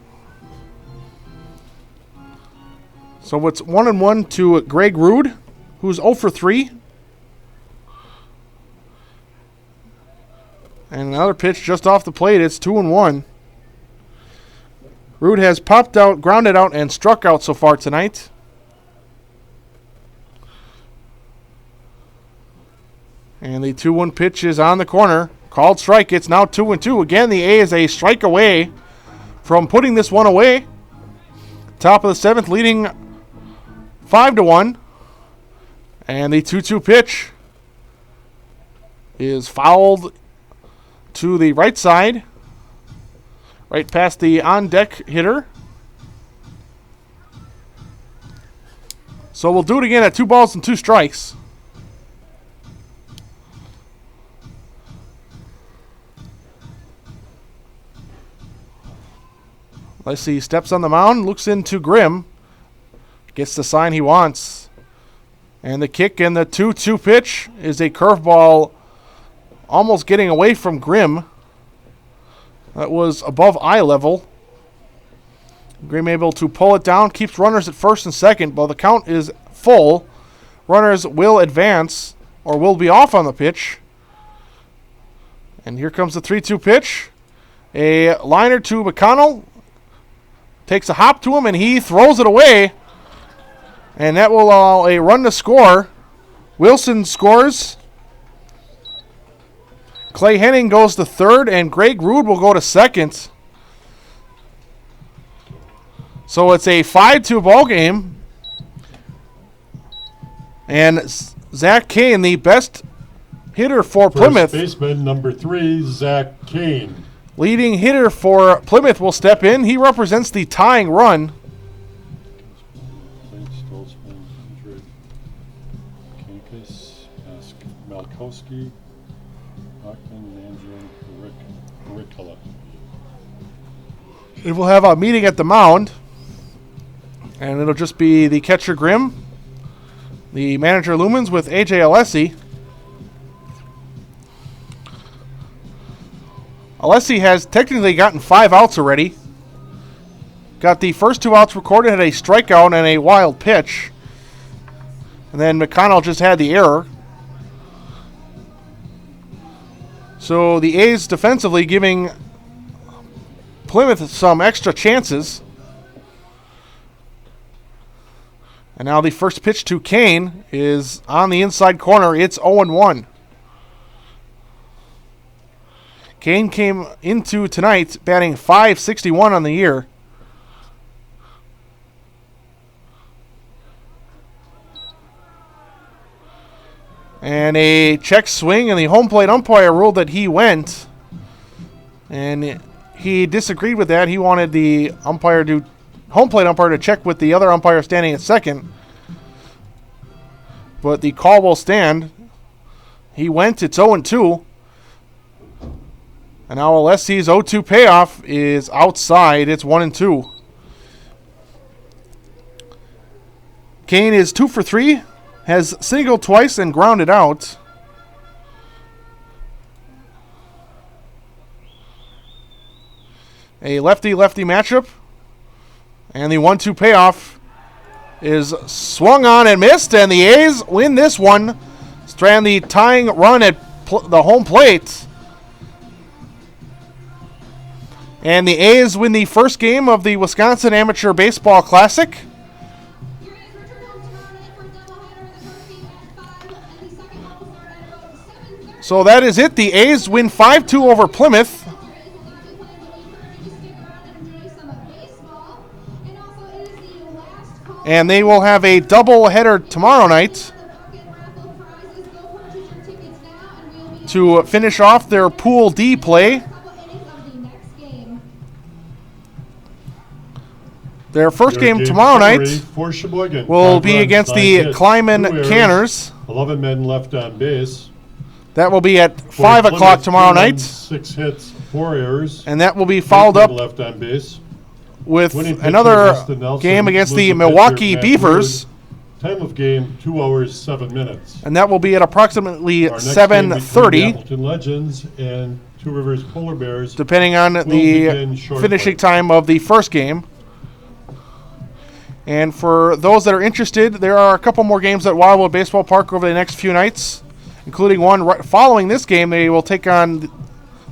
So it's 1-1 to Greg Rude, who's 0 for 3. And another pitch just off the plate. It's 2-1. Rude has popped out, grounded out, and struck out so far tonight. And the 2-1 pitch is on the corner. Called strike. It's now 2-2. Again, the A is a strike away from putting this one away. Top of the 7th, leading 5-1. And the 2-2 pitch is fouled to the right side, right past the on-deck hitter. So we'll do it again at 2 balls and 2 strikes. Let's see, steps on the mound, looks into Grimm, gets the sign he wants. And the kick and the 2-2 pitch is a curveball almost getting away from Grimm. That was above eye level. Grimm able to pull it down, keeps runners at first and second, but the count is full. Runners will advance or will be off on the pitch. And here comes the 3-2 pitch. A liner to McConnell. Takes a hop to him, and he throws it away. And that will allow a run to score. Wilson scores. Clay Henning goes to third, and Greg Rude will go to second. So it's a 5-2 ball game. And Zach Kane, the best hitter for Plymouth. First baseman, number 3, Zach Kane. Leading hitter for Plymouth will step in. He represents the tying run. Malkowski, It will have a meeting at the mound. And it'll just be the catcher Grimm, the manager Lumens with AJ Alessi. Alessi has technically gotten 5 outs already. Got the first 2 outs recorded, had a strikeout and a wild pitch. And then McConnell just had the error. So the A's defensively giving Plymouth some extra chances. And now the first pitch to Kane is on the inside corner. It's 0-1. Kane came into tonight batting .561 on the year. And a check swing, and the home plate umpire ruled that he went. And he disagreed with that. He wanted the home plate umpire to check with the other umpire standing at second. But the call will stand. He went. It's 0-2. And now Alessi's 0-2 payoff is outside. It's 1-2. Kane is 2 for 3. Has singled twice and grounded out. A lefty-lefty matchup. And the 1-2 payoff is swung on and missed. And the A's win this one. Strand the tying run at the home plate. And the A's win the first game of the Wisconsin Amateur Baseball Classic. So that is it. The A's win 5-2 over Plymouth. And they will have a doubleheader tomorrow night to finish off their Pool D play. Their first game tomorrow night for Sheboygan will be against the Kleiman Canners. 11 men left on base. That will be at 5 o'clock tomorrow night. 6 hits, 4 errors. And that will be followed up left on base with another game against the Milwaukee Beavers. Time of game, 2 hours, 7 minutes. And that will be at approximately 7:30. Appleton Legends and Two Rivers Polar Bears. Depending on the finishing time of the first game. And for those that are interested, there are a couple more games at Wildwood Baseball Park over the next few nights, including one right following this game. They will take on,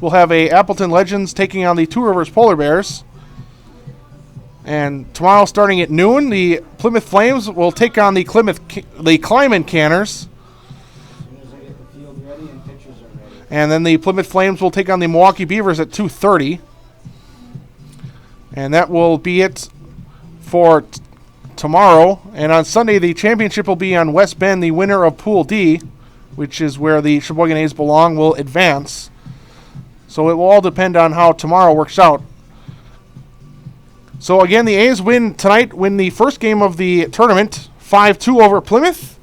we'll have a Appleton Legends taking on the Two Rivers Polar Bears. And tomorrow, starting at noon, the Plymouth Flames will take on the Kleiman Canners. And then the Plymouth Flames will take on the Milwaukee Beavers at 2:30. And that will be it for tomorrow. And on Sunday, the championship will be on West Bend. The winner of Pool D, which is where the Sheboygan A's belong, will advance. So it will all depend on how tomorrow works out. So again, the A's win the first game of the tournament, 5-2 over Plymouth.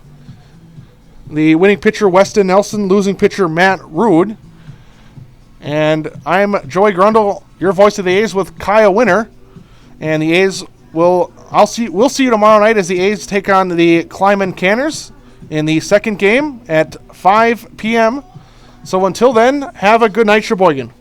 The winning pitcher, Weston Nelson, losing pitcher, Matt Rude. And I'm Joey Grundle, your voice of the A's, with Kyle Winner. And the A's we'll see you tomorrow night as the A's take on the Kleiman Canners in the second game at 5 p.m. So until then, have a good night, Sheboygan.